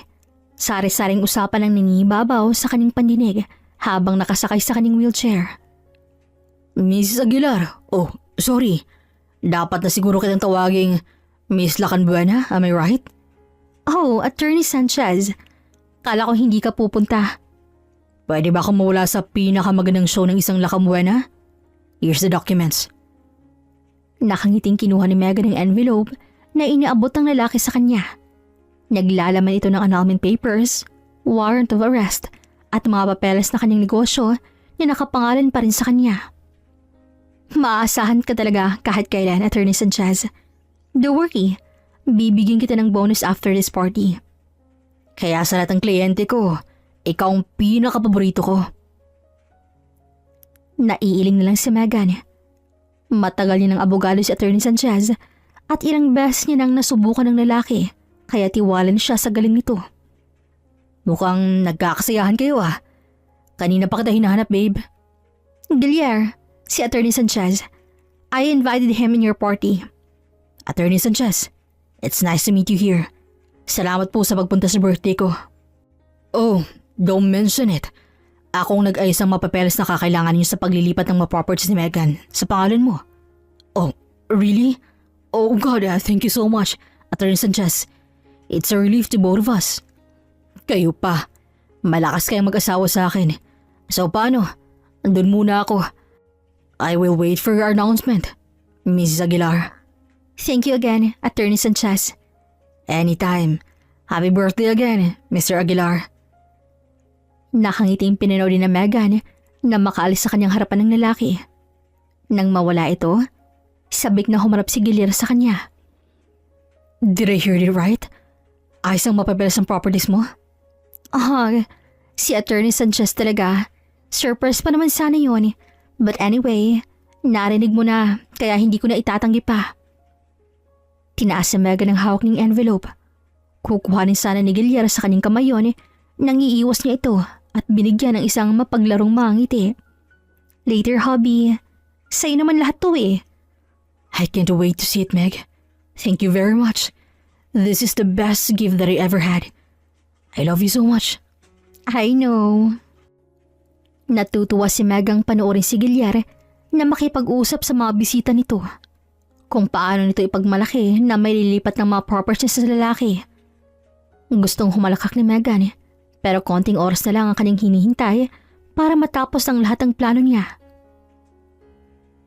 Sari-saring usapan ang nangingibabaw sa kanyang pandinig habang nakasakay sa kanyang wheelchair. Mrs. Aguilar, oh, sorry. Dapat na siguro kitang tawaging Miss Lacanbuena, am I right? Oh, Attorney Sanchez. Kala ko hindi ka pupunta. Pwede ba akong mawala sa pinakamagandang show ng isang Lacanbuena? Here's the documents. Nakangiting kinuha ni Megan ang envelope na iniabot ng lalaki sa kanya. Naglalaman ito ng annulment papers, warrant of arrest at mga papeles na kanyang negosyo na nakapangalan pa rin sa kanya. Maaasahan ka talaga kahit kailan, Attorney Sanchez. Don't worry, bibigyan kita ng bonus after this party. Kaya sa lahat ng kliyente ko, ikaw ang pinakapaborito ko. Naiiling na lang si Megan. Matagal niya ng abogado si Attorney Sanchez at ilang beses niya nang nasubukan ng lalaki kaya tiwalan siya sa galing nito. Mukhang nagkakasayahan kayo ah. Kanina pa kita hinahanap, babe. Gilier, si Attorney Sanchez. I invited him in your party. Attorney Sanchez, it's nice to meet you here. Salamat po sa pagpunta sa birthday ko. Oh, don't mention it. Akong nag-ayos ng mapapeles na kakailangan niyo sa paglilipat ng mga properties ni Megan sa pangalan mo. Oh, really? Oh God, thank you so much, Attorney Sanchez. It's a relief to both of us. Kayo pa. Malakas kayong mag-asawa sa akin. So paano? Andun muna ako. I will wait for your announcement, Mrs. Aguilar. Thank you again, Attorney Sanchez. Anytime. Happy birthday again, Mr. Aguilar. Nakangiting pinanaw din na Megan na makaalis sa kanyang harapan ng lalaki. Nang mawala ito, sabik na humarap si Gilier sa kanya. Did I hear it right? Ayos ang mapapeles ang properties mo? Si Attorney Sanchez talaga. Surprise pa naman sana yun. But anyway, narinig mo na kaya hindi ko na itatanggi pa. Tinaas si Megan ang hawak ng envelope. Kukuhanin sana ni Gilier sa kanyang kamay yun nang iiwas niya ito at binigyan ng isang mapaglarong mangiti. Later, hubby. Sa'yo naman lahat to eh. I can't wait to see it, Meg. Thank you very much. This is the best gift that I ever had. I love you so much. I know. Natutuwa si Megang panoorin si Gilier na makipag-usap sa mga bisita nito. Kung paano nito ipagmalaki na may lilipat ng mga properties sa lalaki. Gustong humalakak ni Megan pero konting oras na lang ang kanyang hinihintay para matapos ang lahat ng plano niya.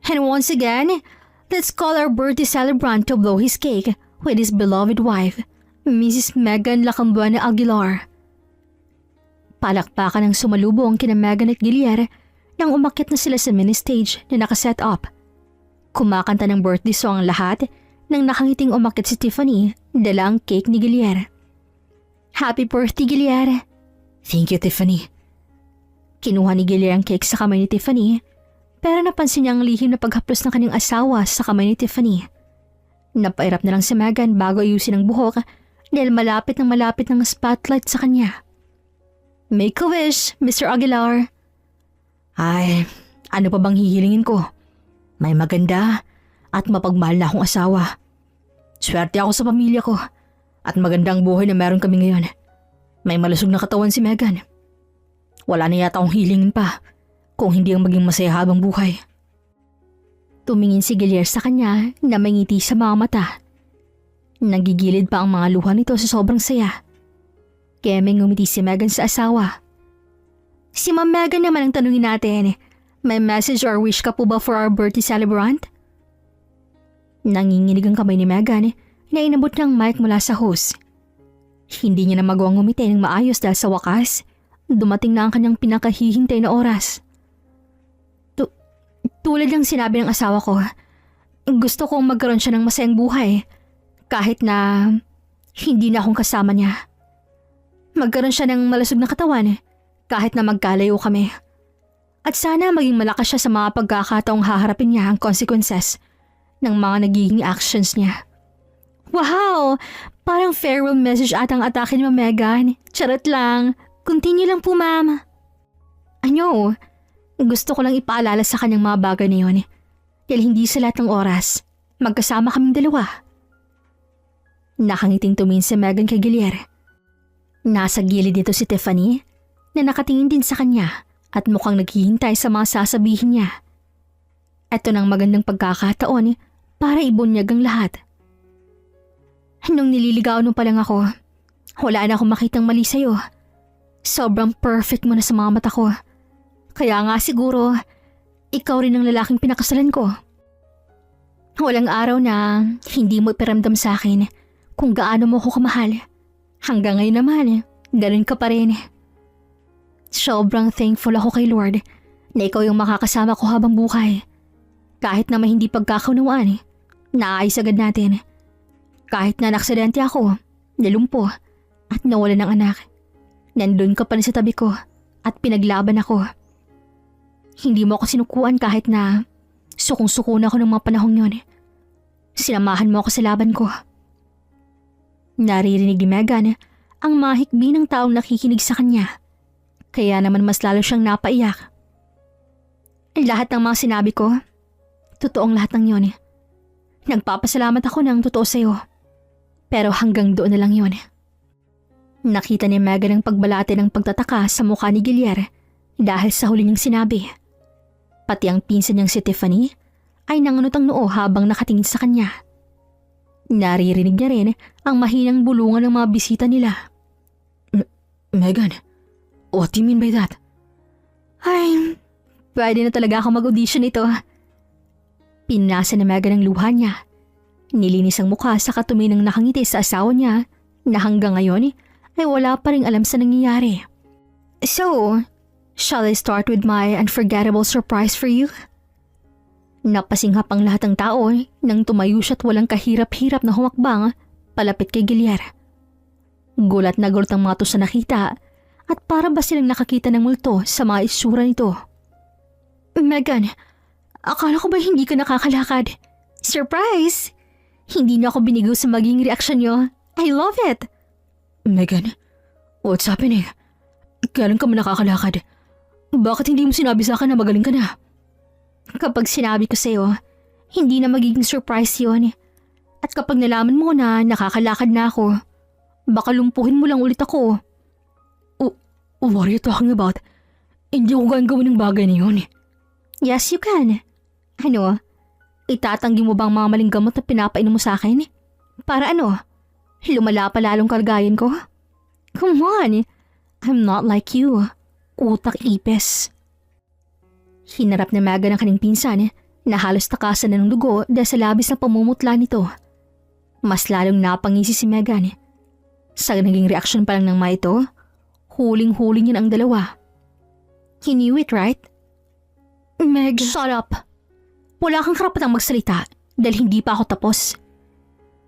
And once again, let's call our birthday celebrant to blow his cake with his beloved wife, Mrs. Megan Lacanbuena Aguilar. Palakpakan ng sumalubong kina Megan at Gilier nang umakyat na sila sa mini stage na nakaset up. Kumakanta ng birthday song ang lahat nang nakangiting umakyat si Tiffany dala ang cake ni Gilier. Happy birthday, Gilier! Thank you, Tiffany. Kinuha ni Gilier ang cake sa kamay ni Tiffany pero napansin niya ang lihim na paghaplos ng kanyang asawa sa kamay ni Tiffany. Napairap na lang si Megan bago ayusin ang buhok dahil malapit ng spotlight sa kanya. Make a wish, Mr. Aguilar. Ay, ano pa bang hihilingin ko? May maganda at mapagmahal na akong asawa. Swerte ako sa pamilya ko at magandang buhay na meron kami ngayon. May malusog na katawan si Megan. Wala na yata akong hilingin pa kung hindi ang maging masaya habang buhay. Tumingin si Gilier sa kanya na may ngiti sa mga mata. Nagigilid pa ang mga luha nito sa sobrang saya. Kaya may ngumiti si Megan sa asawa. Si Ma'am Megan naman ang tanungin natin. May message or wish ka po ba for our birthday celebrant? Nanginginig ang kamay ni Megan na inabot ng mic mula sa host. Hindi niya na magawang ngumiti ng maayos dahil sa wakas, dumating na ang kanyang pinakahihintay na oras. Tulad ng sinabi ng asawa ko, gusto kong magkaroon siya ng masayang buhay kahit na hindi na akong kasama niya. Magkaroon siya ng malusog na katawan kahit na magkalayo kami. At sana maging malakas siya sa mga pagkakataong haharapin niya ang consequences ng mga nagiging actions niya. Wow! Parang farewell message atang atake ni Ma'am Megan. Charot lang. Continue lang po, ma'am. Ano? Gusto ko lang ipaalala sa kanyang mga bagay na yun. Dahil hindi sa lahat ng oras, magkasama kaming dalawa. Nakangiting tumingin si Megan kay Gilier. Nasa gilid nito si Tiffany na nakatingin din sa kanya at mukhang naghihintay sa mga sasabihin niya. Ito ng magandang pagkakataon para ibunyag ang lahat. Nung nililigawan mo pa lang ako, wala na akong makitang mali sa'yo. Sobrang perfect mo na sa mga mata ko. Kaya nga siguro, ikaw rin ang lalaking pinakasalan ko. Walang araw na hindi mo iparamdam sa akin kung gaano mo ako kamahal. Hanggang ngayon naman, ganun ka pa rin. Sobrang thankful ako kay Lord na ikaw yung makakasama ko habang buhay. Kahit na may hindi pagkakaunawaan, naayos agad natin. Kahit na naksidente ako, nalumpo at nawala ng anak, nandun ka pa rin sa tabi ko at pinaglaban ako. Hindi mo ako sinukuan kahit na sukong-suko na ako ng mga panahong yun. Sinamahan mo ako sa laban ko. Naririnig ni Megan ang mahikbi ng taong nakikinig sa kanya. Kaya naman mas lalo siyang napaiyak. Lahat ng mga sinabi ko, totoong lahat ng yun. Nagpapasalamat ako ng totoo sa'yo. Pero hanggang doon na lang yun. Nakita ni Megan ang pagbalate ng pagtataka sa mukha ni Guillermo dahil sa huli niyang sinabi. Pati ang pinsan niyang si Tiffany ay nangunot ang noo habang nakatingin sa kanya. Naririnig niya rin ang mahinang bulungan ng mga bisita nila. Megan, what do you mean by that? Ay, pwede na talaga ako mag-audition ito. Pinasa ni Megan ang luha niya. Nilinis ang mukha sa katumi ng nakangiti sa asawa niya na hanggang ngayon ay wala pa ring alam sa nangyayari. So, shall I start with my unforgettable surprise for you? Napasinghap ang lahat ng tao nang tumayo siya't walang kahirap-hirap na humakbang palapit kay Guillermo. Gulat na gulat ang mga to sa nakita at para ba silang nakakita ng multo sa mga isura nito. Megan, akala ko ba hindi ka nakakalakad? Surprise! Hindi na ako binigo sa maging reaksyon niyo. I love it! Megan, what's happening? Kailan ka man nakakalakad? Bakit hindi mo sinabi sa akin na magaling ka na? Kapag sinabi ko sa'yo, hindi na magiging surprise yun. At kapag nalaman mo na nakakalakad na ako, baka lumpuhin mo lang ulit ako. What are you talking about? Hindi ko gawin ng bagay na yun. Yes, you can. Ano? Itatanggi mo bang mga maling gamot na pinapainom mo sa akin? Para ano? Lumala pa lalong kalagayan ko? Come on! I'm not like you. Utak ipes. Hinarap ni Megan ang kanyang pinsan na halos takasan na ng dugo dahil sa labis na pamumutla nito. Mas lalong napangisi si Megan. Sa naging reaksyon pa lang ng mga ito, huling-huli niya ang dalawa. He knew it, right? Meg, shut up! Wala kang karapatang magsalita dahil hindi pa ako tapos.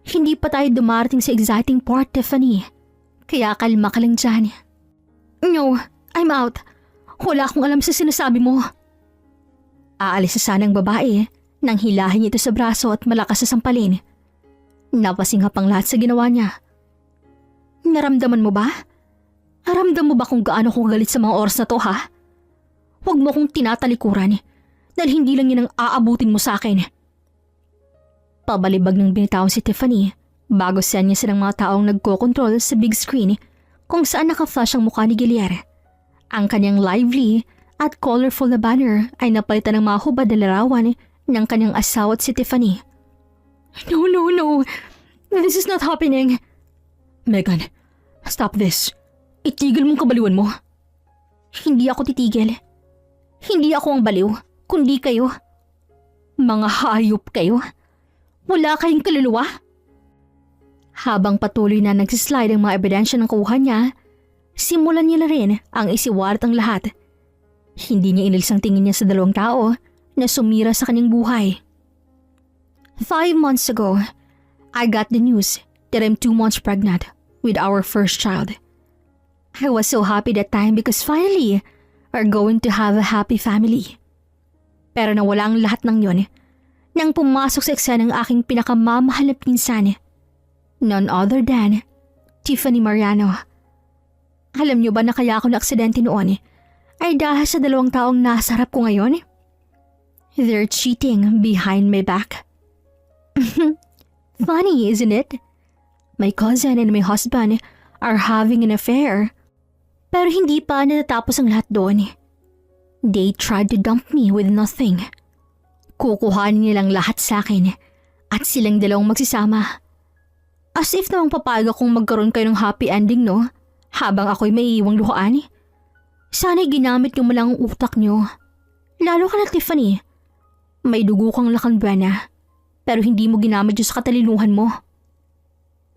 Hindi pa tayo dumarating sa exciting part, Tiffany. Kaya kalma ka lang dyan. No, I'm out. Wala akong alam sa sinasabi mo. Aalis na sana ang babae nang hilahin ito sa braso at malakas sa sampalin. Napasinghap ang lahat sa ginawa niya. Naramdaman mo ba? Naramdam mo ba kung gaano ko galit sa mga oras na to, ha? Huwag mo kong tinatalikuran dahil hindi lang yun ang aabutin mo sa akin. Pabalibag ng binitawan si Tiffany bago siya silang mga taong nagkokontrol sa big screen kung saan naka-flash ang mukha ni Guillermo. Ang kanyang lively at colorful na banner ay napalitan ng mga hubad na larawan ng kanyang asawa at si Tiffany. No, no, no. This is not happening. Megan, stop this. Itigil mong kabaliwan mo. Hindi ako titigil. Hindi ako ang baliw, kundi kayo. Mga hayop kayo. Wala kayong kaluluwa. Habang patuloy na nagsislide ang mga ebidensya ng kuha niya, simulan niya na rin ang isiwalat ang lahat. Hindi niya inalis ang tingin niya sa dalawang tao na sumira sa kanyang buhay. 5 months ago, I got the news that I'm 2 months pregnant with our first child. I was so happy that time because finally, we're going to have a happy family. Pero nawala ang lahat ng yon nang pumasok sa eksena ng aking pinakamamahal na pinsan. None other than Tiffany Mariano. Alam niyo ba na kaya ako na-aksidente noon ay dahil sa dalawang taong nasa harap ko ngayon? They're cheating behind my back. Funny, isn't it? My cousin and my husband are having an affair. Pero hindi pa natatapos ang lahat doon. They tried to dump me with nothing. Kukuhanin nilang lahat sa akin at silang dalawang magsisama. As if namang papayag akong magkaroon kayo ng happy ending, no? Habang ako'y may iwang luhaan. Sana'y ginamit niyo mo lang ang utak niyo. Lalo ka na, Tiffany. May dugo kang lakanbuena, pero hindi mo ginamit yun sa katalinuhan mo.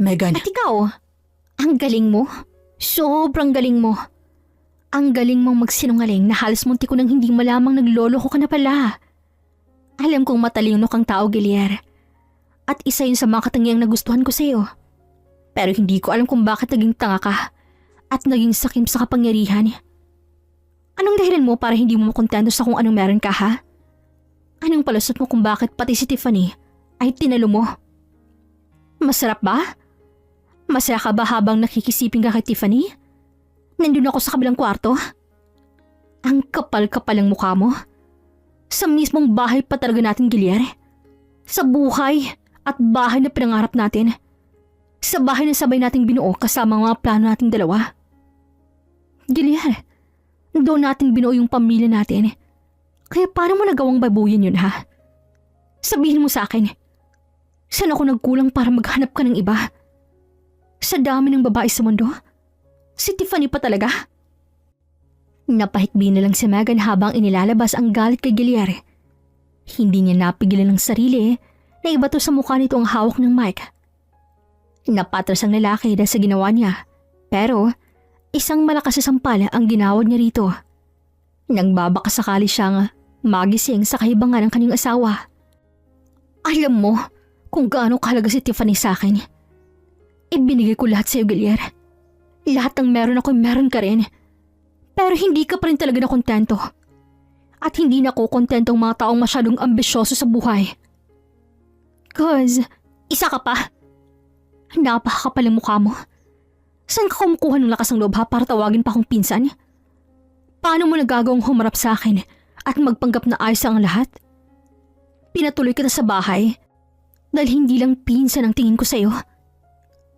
Megan. At ikaw, ang galing mo. Sobrang galing mo. Ang galing mong magsinungaling na halos munti ko nang hindi malamang nagloloko ka na pala. Alam kong matalino kang tao, Gilier. At isa yun sa mga katangiang nagustuhan ko sa'yo. Pero hindi ko alam kung bakit naging tanga ka at naging sakim sa kapangyarihan. Anong dahilan mo para hindi mo makontento sa kung anong meron ka, ha? Anong palusot mo kung bakit pati si Tiffany ay tinalo mo? Masarap ba? Masaya ka ba habang nakikisiping ka kay Tiffany? Nandun ako sa kabilang kwarto. Ang kapal-kapal ng mukha mo. Sa mismong bahay pa talaga natin, Gilier. Sa buhay at bahay na pinangarap natin. Sa bahay na sabay nating binuo kasama ang mga plano nating dalawa. Gilier, doon natin binuo yung pamilya natin. Kaya paano mo nagawang babuyin yun, ha? Sabihin mo sa akin, saan ako nagkulang para maghanap ka ng iba? Sa dami ng babae sa mundo? Si Tiffany pa talaga? Napahikbi na lang si Megan habang inilalabas ang galit kay Gilier. Hindi niya napigilan ng sarili na ibato sa mukha nito ang hawak ng mic. Napatras ang lalaki dahil sa ginawa niya, pero isang malakas na sampal ang ginawad niya rito. Nagbabakasakali siyang magising sa kahibangan ng kanyang asawa. Alam mo kung gaano kahalaga si Tiffany sa akin. Ibinigay ko lahat sa iyo, Gilier. Lahat ng meron ako, meron ka rin. Pero hindi ka pa rin talaga nakontento. At hindi na ako kontentong mga taong masyadong ambisyoso sa buhay. Cause, isa ka pa. Napakakapal ang mukha mo. Saan ka kumukuha ng lakas ng loob, ha, para tawagin pa akong pinsan? Paano mo nagagawang humarap sa akin at magpanggap na ayos ang lahat? Pinatuloy kita sa bahay dahil hindi lang pinsan ang tingin ko sa'yo.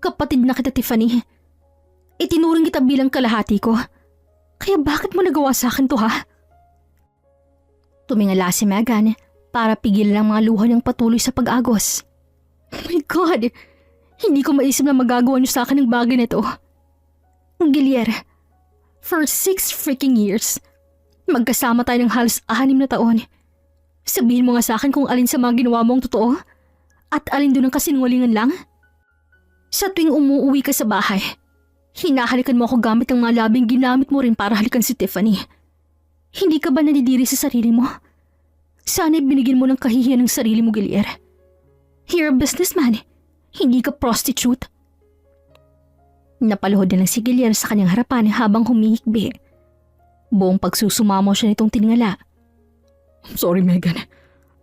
Kapatid na kita, Tiffany. Itinuring kita bilang kalahati ko. Kaya bakit mo nagawa sa akin to, ha? Tumingala si Megan para pigilan ang mga luha niyang patuloy sa pag-agos. Oh my God! Hindi ko maisip na magagawa niyo sa akin ng bagay na ito. Gilier, for 6 freaking years, magkasama tayo ng halos 6 na taon. Sabihin mo nga sa akin kung alin sa mga ginawa mo ang totoo at alin doon ang kasinungalingan lang. Sa tuwing umuuwi ka sa bahay, hinahalikan mo ako gamit ang mga labing ginamit mo rin para halikan si Tiffany. Hindi ka ba nadidiri sa sarili mo? Sana'y binigyan mo ng kahihiyan ng sarili mo, Gilier. You're a businessman. Hindi ka prostitute. Napaluhod na lang si Gilier sa kanyang harapan habang humihikbi. Buong pagsusumamo siya nitong tiningala. I'm sorry, Megan.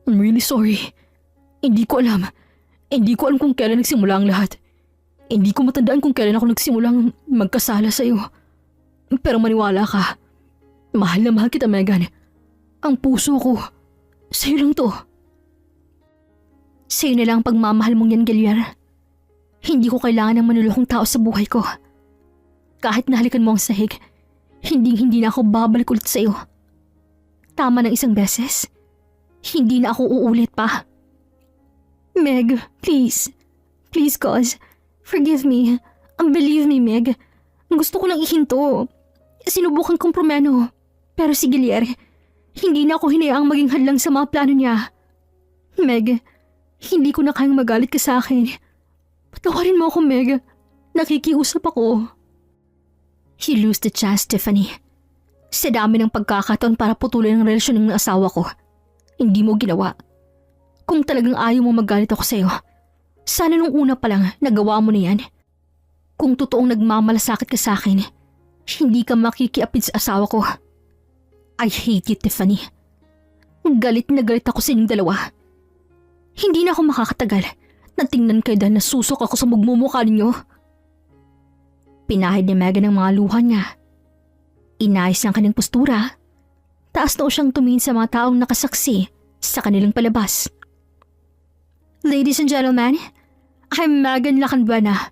I'm really sorry. Hindi ko alam. Hindi ko alam kung kailan nagsimula ang lahat. Hindi ko matandaan kung kailan ako nagsimulang magkasala sa iyo. Pero maniwala ka. Mahal na mahal kita, Megan. Ang puso ko, sa'yo lang to. Sa'yo na lang ang pagmamahal mong yan, Gilier. Hindi ko kailangan ng manulokong tao sa buhay ko. Kahit nahalikan mo ang sahig, hindi na ako babalik ulit sa'yo. Tama ng isang beses. Hindi na ako uulit pa. Meg, please. Please, cause. Forgive me. Believe me, Meg. Gusto ko lang ihinto. Sinubukan kong promeno. Pero si Gilier, hindi na ako hinayaang maging hadlang sa mga plano niya. Meg, hindi ko na kayang magalit ka sa akin. Patawarin mo ako, Meg. Nakikiusap ako. You lose the chance, Tiffany. Sa dami ng pagkakataon para putulin ang relasyon ng asawa ko, hindi mo ginawa. Kung talagang ayaw mo magalit ako sa'yo, sana nung una pa lang nagawa mo na yan. Kung totoong nagmamalasakit ka sa akin, hindi ka makikiapid sa asawa ko. I hate you, Tiffany. Galit na galit ako sa inyong dalawa. Hindi na ako makakatagal na tingnan kayo dahil nasusok ako sa magmumukha ninyo. Pinahid ni Megan ang mga luha niya. Inayos ang kanyang postura. Taas na siyang tumingin sa mga taong nakasaksi sa kanilang palabas. Ladies and gentlemen, I'm Megan Lacanbuena,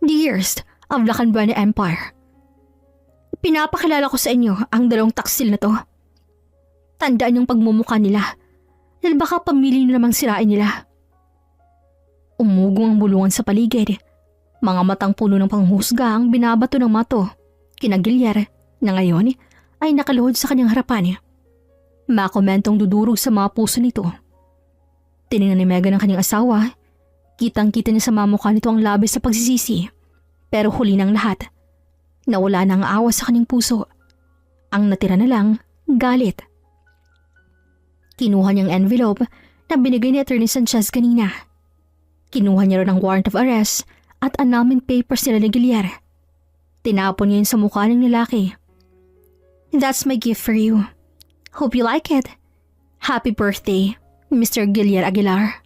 the years of Lacanbuena Empire. Pinapakilala ko sa inyo ang dalawang taksil na to. Tandaan yung pagmumukha nila dahil baka pamili nyo namang sirain nila. Umugong ang bulungan sa paligid. Mga matang puno ng panghusga ang binabato ng mato kina Gilyar na ngayon ay nakaluhod sa kanyang harapan. Makomentong dudurog sa mga puso nito. Tiningnan ni Megan ang kanyang asawa. Kitang-kita niya sa mamukha nito ang labis sa pagsisisi. Pero huli ng lahat, nawala na ang awa sa kanyang puso. Ang natira na lang, galit. Kinuha niyang envelope na binigay ni Attorney Sanchez kanina. Kinuha niya rin ang warrant of arrest at annulment papers nila ni Gilyar. Tinapon niya yun sa mukha ng lalaki. That's my gift for you. Hope you like it. Happy birthday, Mr. Gilyar Aguilar.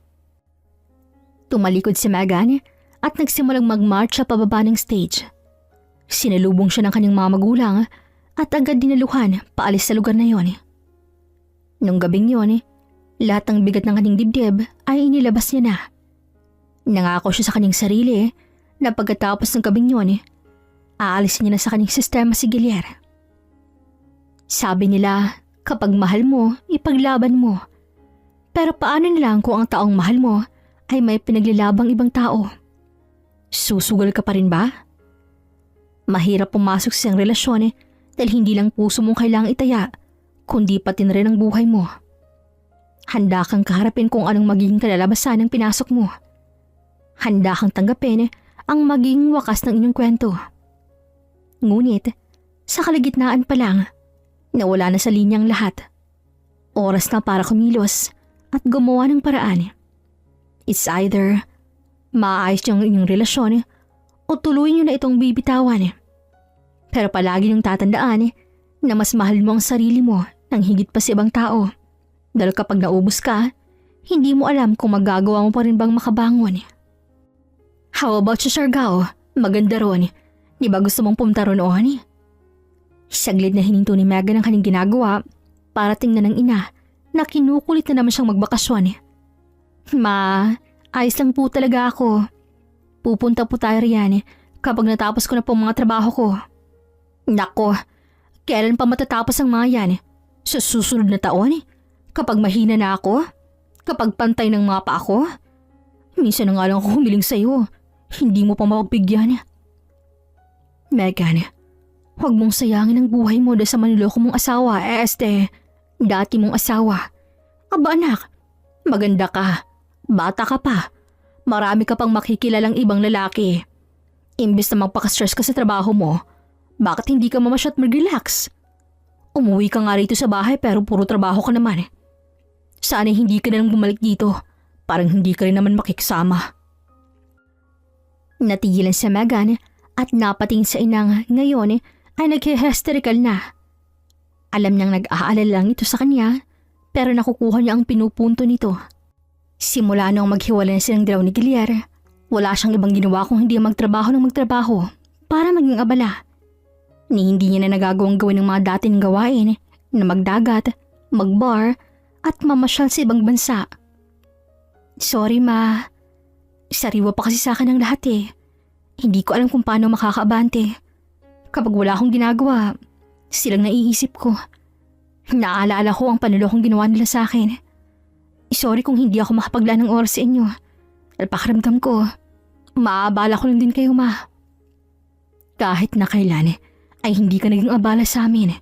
Tumalikod si Megan at nagsimulang mag-march sa pababa ng stage. Sinalubong siya ng kanyang mga magulang at agad dinaluhan paalis sa lugar na yon. Nung gabing yon, lahat ng bigat ng kanyang dibdib ay inilabas niya na. Nangako siya sa kanyang sarili na pagkatapos ng gabing yon, aalisin niya na sa kanyang sistema si Gilyar. Sabi nila, kapag mahal mo, ipaglaban mo. Pero paano nilang kung ang taong mahal mo ay may pinaglilabang ibang tao? Susugal ka pa rin ba? Mahirap pumasok sa isang relasyon dahil hindi lang puso mong kailangang itaya, kundi pati na rin ang buhay mo. Handa kang kaharapin kung anong magiging kalalabasan ng pinasok mo. Handa kang tanggapin ang magiging wakas ng inyong kwento. Ngunit, sa kalagitnaan pa lang, nawala na sa linyang lahat. Oras na para kumilos at gumawa ng paraan. It's either maayos niyo ang inyong relasyon o tuloy niyo na itong bibitawan. Pero palagi niyong tatandaan na mas mahal mo ang sarili mo nang higit pa sa ibang tao. Dahil kapag naubos ka, hindi mo alam kung magagawa mo pa rin bang makabangon. How about sa Siargao? Maganda ron. Di ba gusto mong pumunta ron noon? Saglit na hininto ni Megan ang kanyang ginagawa para tingnan ng ina na kinukulit na naman siyang magbakasyon. Ma, ayos lang po talaga ako. Pupunta po tayo riyan kapag natapos ko na po ang mga trabaho ko. Nako, kailan pa matatapos ang mga yan? Sa susunod na taon? Kapag mahina na ako? Kapag pantay ng mga pa ako? Minsan na nga lang ako humiling sa'yo. Hindi mo pa mapagbigyan. Megan, huwag mong sayangin ang buhay mo dahil sa manloloko mong asawa, dati mong asawa. Aba anak, maganda ka, bata ka pa, marami ka pang makikilalang ibang lalaki. Imbes na magpaka-stress ka sa trabaho mo, bakit hindi ka mamasyat mag-relax? Umuwi ka nga rito sa bahay pero puro trabaho ka naman. Sana hindi ka na lang bumalik dito, parang hindi ka rin naman makikisama. Natigilan si Megan at napating sa inang ngayon ay nag-hysterical na. Alam niyang nag-aalala lang ito sa kanya pero nakukuha niya ang pinupunto nito. Simula nung maghiwalay na silang dalaw ni Gilyar, wala siyang ibang ginawa kung hindi magtrabaho ng magtrabaho para maging abala. Ni hindi niya na nagagawang gawin ng mga dating gawain na magdagat, magbar at mamasyal sa ibang bansa. Sorry ma, sariwa pa kasi sa akin ang lahat Hindi ko alam kung paano makakaabante. Kapag wala akong ginagawa, silang naiisip ko. Naaalala ko ang panulokong ginawa nila sa akin. Sorry kung hindi ako makapaglaan ng oras sa inyo. Dahil pakiramdam ko, maabala ko lang din kayo ma. Kahit na kailan ay hindi ka naging abala sa amin.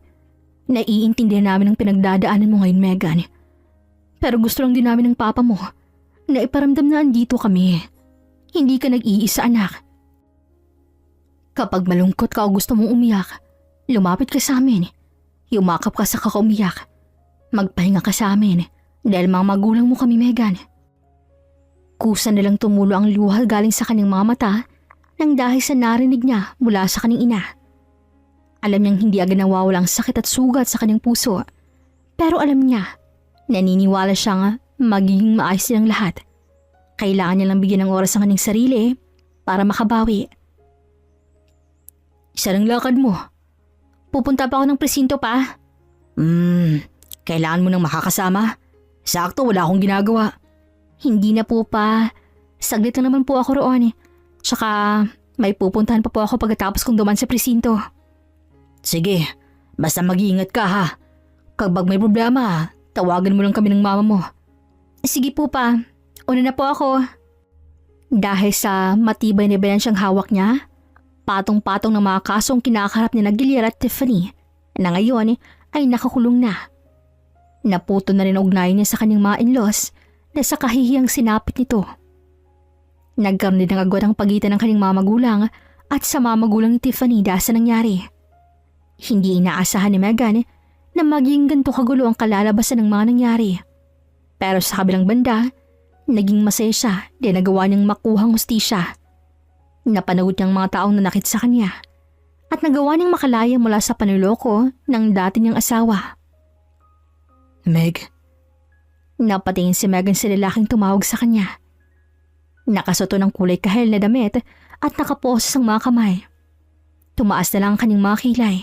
Naiintindihan namin ang pinagdadaanan mo ngayon, Megan. Pero gusto lang din namin ng papa mo na iparamdam na andito kami. Hindi ka nag-iisa, anak. Kapag malungkot ka o gusto mong umiyak, lumapit ka sa amin. Yumakap ka sa kakaumiyak. Magpahinga ka sa amin dahil mga magulang mo kami, Megan. Kusa na lang tumulo ang luha galing sa kanyang mga mata nang dahil sa narinig niya mula sa kanyang ina. Alam niyang hindi agad nawawala ang sakit at sugat sa kanyang puso. Pero alam niya, naniniwala siyang magiging maayos silang lahat. Kailangan niya lang bigyan ng oras ang kanyang sarili para makabawi. Isa lang lakad mo. Pupunta pa ako ng presinto pa. Kailangan mo nang makakasama. Sakto, wala akong ginagawa. Hindi na po pa. Saglit lang naman po ako roon. Tsaka may pupuntahan pa po ako pagkatapos kong duman sa presinto. Sige, basta mag-iingat ka ha. Kapag may problema, tawagan mo lang kami ng mama mo. Sige po pa, una na po ako. Dahil sa matibay na ebidensyang hawak niya, patong-patong ng mga kasong kinakaharap ni Gilyar at Tiffany na ngayon ay nakakulong na. Naputo na rin ang ugnayan niya sa kanyang mga in-laws na sa kahihiyang sinapit nito. Nagkaroon din ng agwat ang pagitan ng kanyang mga magulang at sa mga magulang ni Tiffany dahil sa nangyari. Hindi inaasahan ni Megan na maging ganito kagulo ang kalalabasan ng mga nangyari. Pero sa kabilang banda, naging masaya siya dahil nagawa niyang makuhang hustisya. Napanood niyang mga taong nanakit sa kanya at nagawa niyang makalaya mula sa panuloko ng dati niyang asawa. Meg, Napatingin si Megan sa lalaking tumawag sa kanya. Nakasuto ng kulay kahel na damit at nakaposes ang mga kamay. Tumaas na lang ang kanyang mga kilay.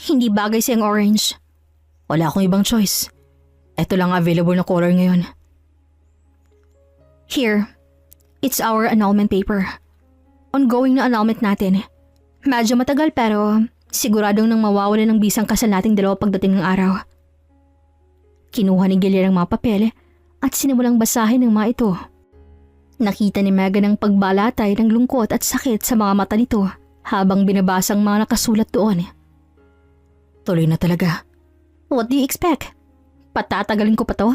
Hindi bagay siyang orange. wala akong ibang choice. Ito lang ang available na color ngayon. Here, it's our annulment paper. Ongoing na annulment natin. Medyo matagal pero siguradong nang mawawala ng bisang kasal nating dalawa pagdating ng araw. Kinuha ni Gilyar ang mga papel at sinimulang basahin ng mga ito. Nakita ni Megan ang pagbalatay ng lungkot at sakit sa mga mata nito habang binabasa ang mga nakasulat doon. Tuloy na talaga. What do you expect? Patatagalin ko pa to?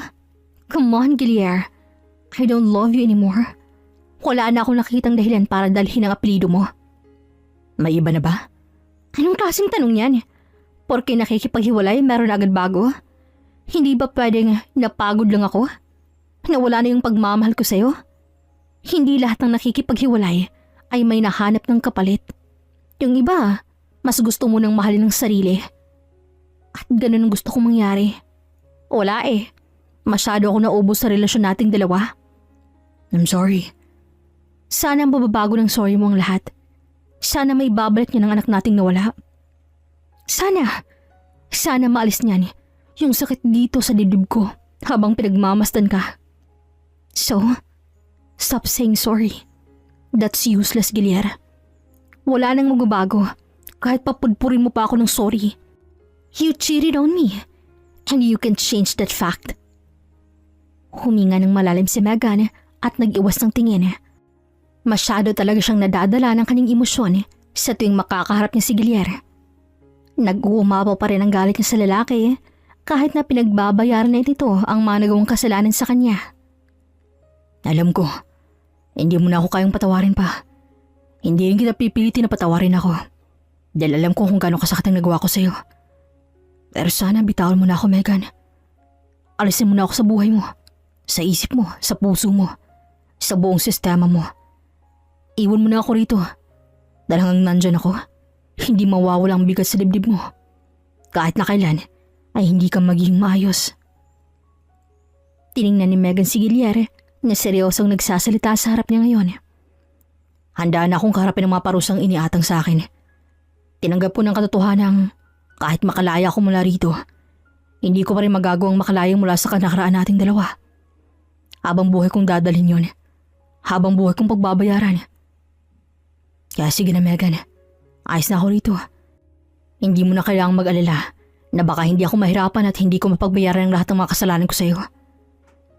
Come on, Gilyar. I don't love you anymore. Wala na akong nakitang dahilan para dalhin ang apelido mo. May iba na ba? Anong klaseng tanong yan? Porke nakikipaghiwalay meron na agad bago? Hindi ba pwedeng napagod lang ako? Nawala na yung pagmamahal ko sa'yo? Hindi lahat ng nakikipaghiwalay ay may nahanap ng kapalit. Yung iba, mas gusto mo nang mahalin ng sarili. At ganun ang gusto kong mangyari. Wala eh. Masyado ako naubos sa relasyon nating dalawa. I'm sorry. Sana ang bababago ng sorry mo ang lahat. Sana may babalik niya ng anak nating nawala. Sana maalis niyan yung sakit dito sa dibdib ko habang pinagmamasdan ka. So, stop saying sorry. That's useless, Gilyar. Wala nang magbabago kahit papudpurin mo pa ako ng sorry. You cheated on me and you can change that fact. Huminga ng malalim si Megan at nag-iwas ng tingin. Masyado talaga siyang nadadala ng kanyang emosyon sa tuwing makakaharap niya si Gilyar. Nag-uumapaw pa rin ang galit niya sa lalaki kahit na pinagbabayaran na nito ang mga nagawang kasalanan sa kanya. Alam ko, hindi mo na ako kayang patawarin pa. Hindi rin kita pipilitin na patawarin ako. Dahil alam ko kung gaano kasakit ang nagawa ko sa'yo. Pero sana bitawan mo na ako, Megan. Alisin mo na ako sa buhay mo. Sa isip mo, sa puso mo, sa buong sistema mo. Iwan mo na ako rito. Dahil hanggang nandyan ako, hindi mawawala ang bigat sa dibdib mo. Kahit na kailan, ay hindi ka magiging maayos. Tiningnan ni Megan si Gilyar na seryosong nagsasalita sa harap niya ngayon. Handa na akong kaharapin ang mga parusang iniatang sa akin. Tinanggap ko ng katotohanan kahit makalaya ako mula rito, hindi ko pa rin magagawang makalaya mula sa kanakaraan nating dalawa. Habang buhay kong dadalhin yun. Habang buhay kong pagbabayaran. Kaya sige na, Megan. Ayos na ako rito. Hindi mo na kailangang mag-alala na baka hindi ako mahirapan at hindi ko mapagbayaran ang lahat ng mga kasalanan ko sa'yo.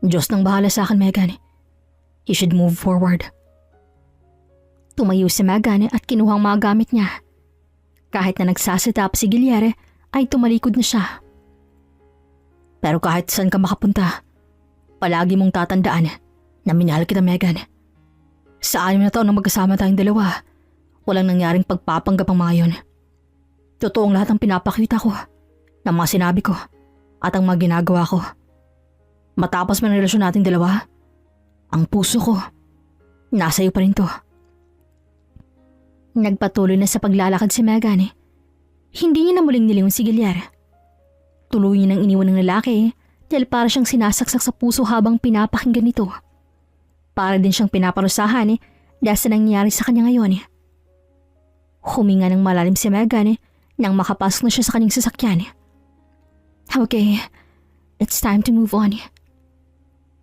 Diyos nang bahala sa akin, Megan. You should move forward. Tumayo si Megan at kinuha ang mga gamit niya. Kahit na nagsasitap si Gilyar ay tumalikod na siya. Pero kahit saan ka makapunta, palagi mong tatandaan na minahal kita, Megan. Sa 6 na taon na magkasama tayong dalawa, walang nangyaring pagpapanggap ang mga yun. Totoong lahat ng pinapakita ko, ng mga sinabi ko, at ang mga ginagawa ko. Matapos man ang relasyon nating dalawa, ang puso ko, nasa iyo pa rin to. Nagpatuloy na sa paglalakad si Megan. Hindi niya na muling nilingon si Gilyar. Tuloy niya nang iniwan ng lalaki dahil para siyang sinasaksak sa puso habang pinapakinggan nito. Para din siyang pinaparusahan dahil sa nangyayari sa kanya ngayon. Huminga ng malalim si Megan nang makapasok na siya sa kanyang sasakyan. Okay, it's time to move on.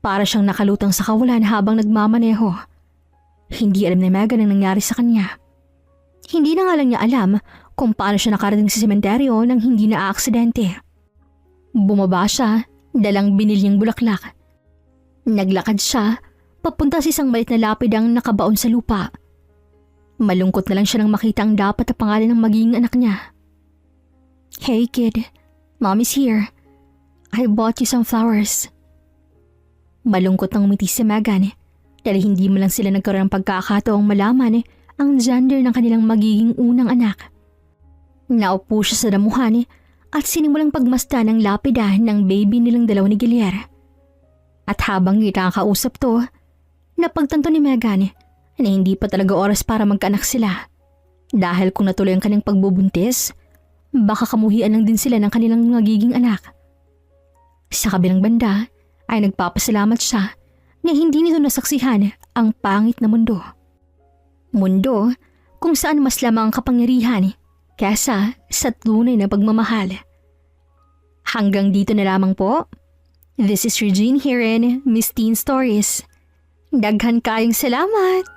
Para siyang nakalutang sa kawalan habang nagmamaneho. Hindi alam ni Megan ang nangyari sa kanya. Hindi na nga lang niya alam kung paano siya nakarating sa sementeryo nang hindi na-aksidente. Bumaba siya, dalang binilyang bulaklak. Naglakad siya, papunta sa isang maliit na lapidang nakabaon sa lupa. Malungkot na lang siya nang makita ang dapat na pangalan ng magiging anak niya. "Hey kid, Mommy's here. I bought you some flowers." Malungkot nang umiti si Megan dahil hindi mo lang sila nagkaroon ng pagkakataong malaman ang gender ng kanilang magiging unang anak. Naupo siya sa damuhan at sinimulang pagmasdan ng lapida ng baby nilang dalawa ni Gilier. At habang kinakausap to, napagtanto ni Megan na hindi pa talaga oras para magkaanak sila. Dahil kung natuloy ang kanyang pagbubuntis, baka kamuhian lang din sila ng kanilang magiging anak. Sa kabilang banda ay nagpapasalamat siya na hindi nito nasaksihan ang pangit na mundo. Mundo kung saan mas lamang ang kapangyarihan kesa sa tunay na pagmamahal. Hanggang dito na lamang po. This is Regine here in Miss Teen Stories. Daghan kayong salamat!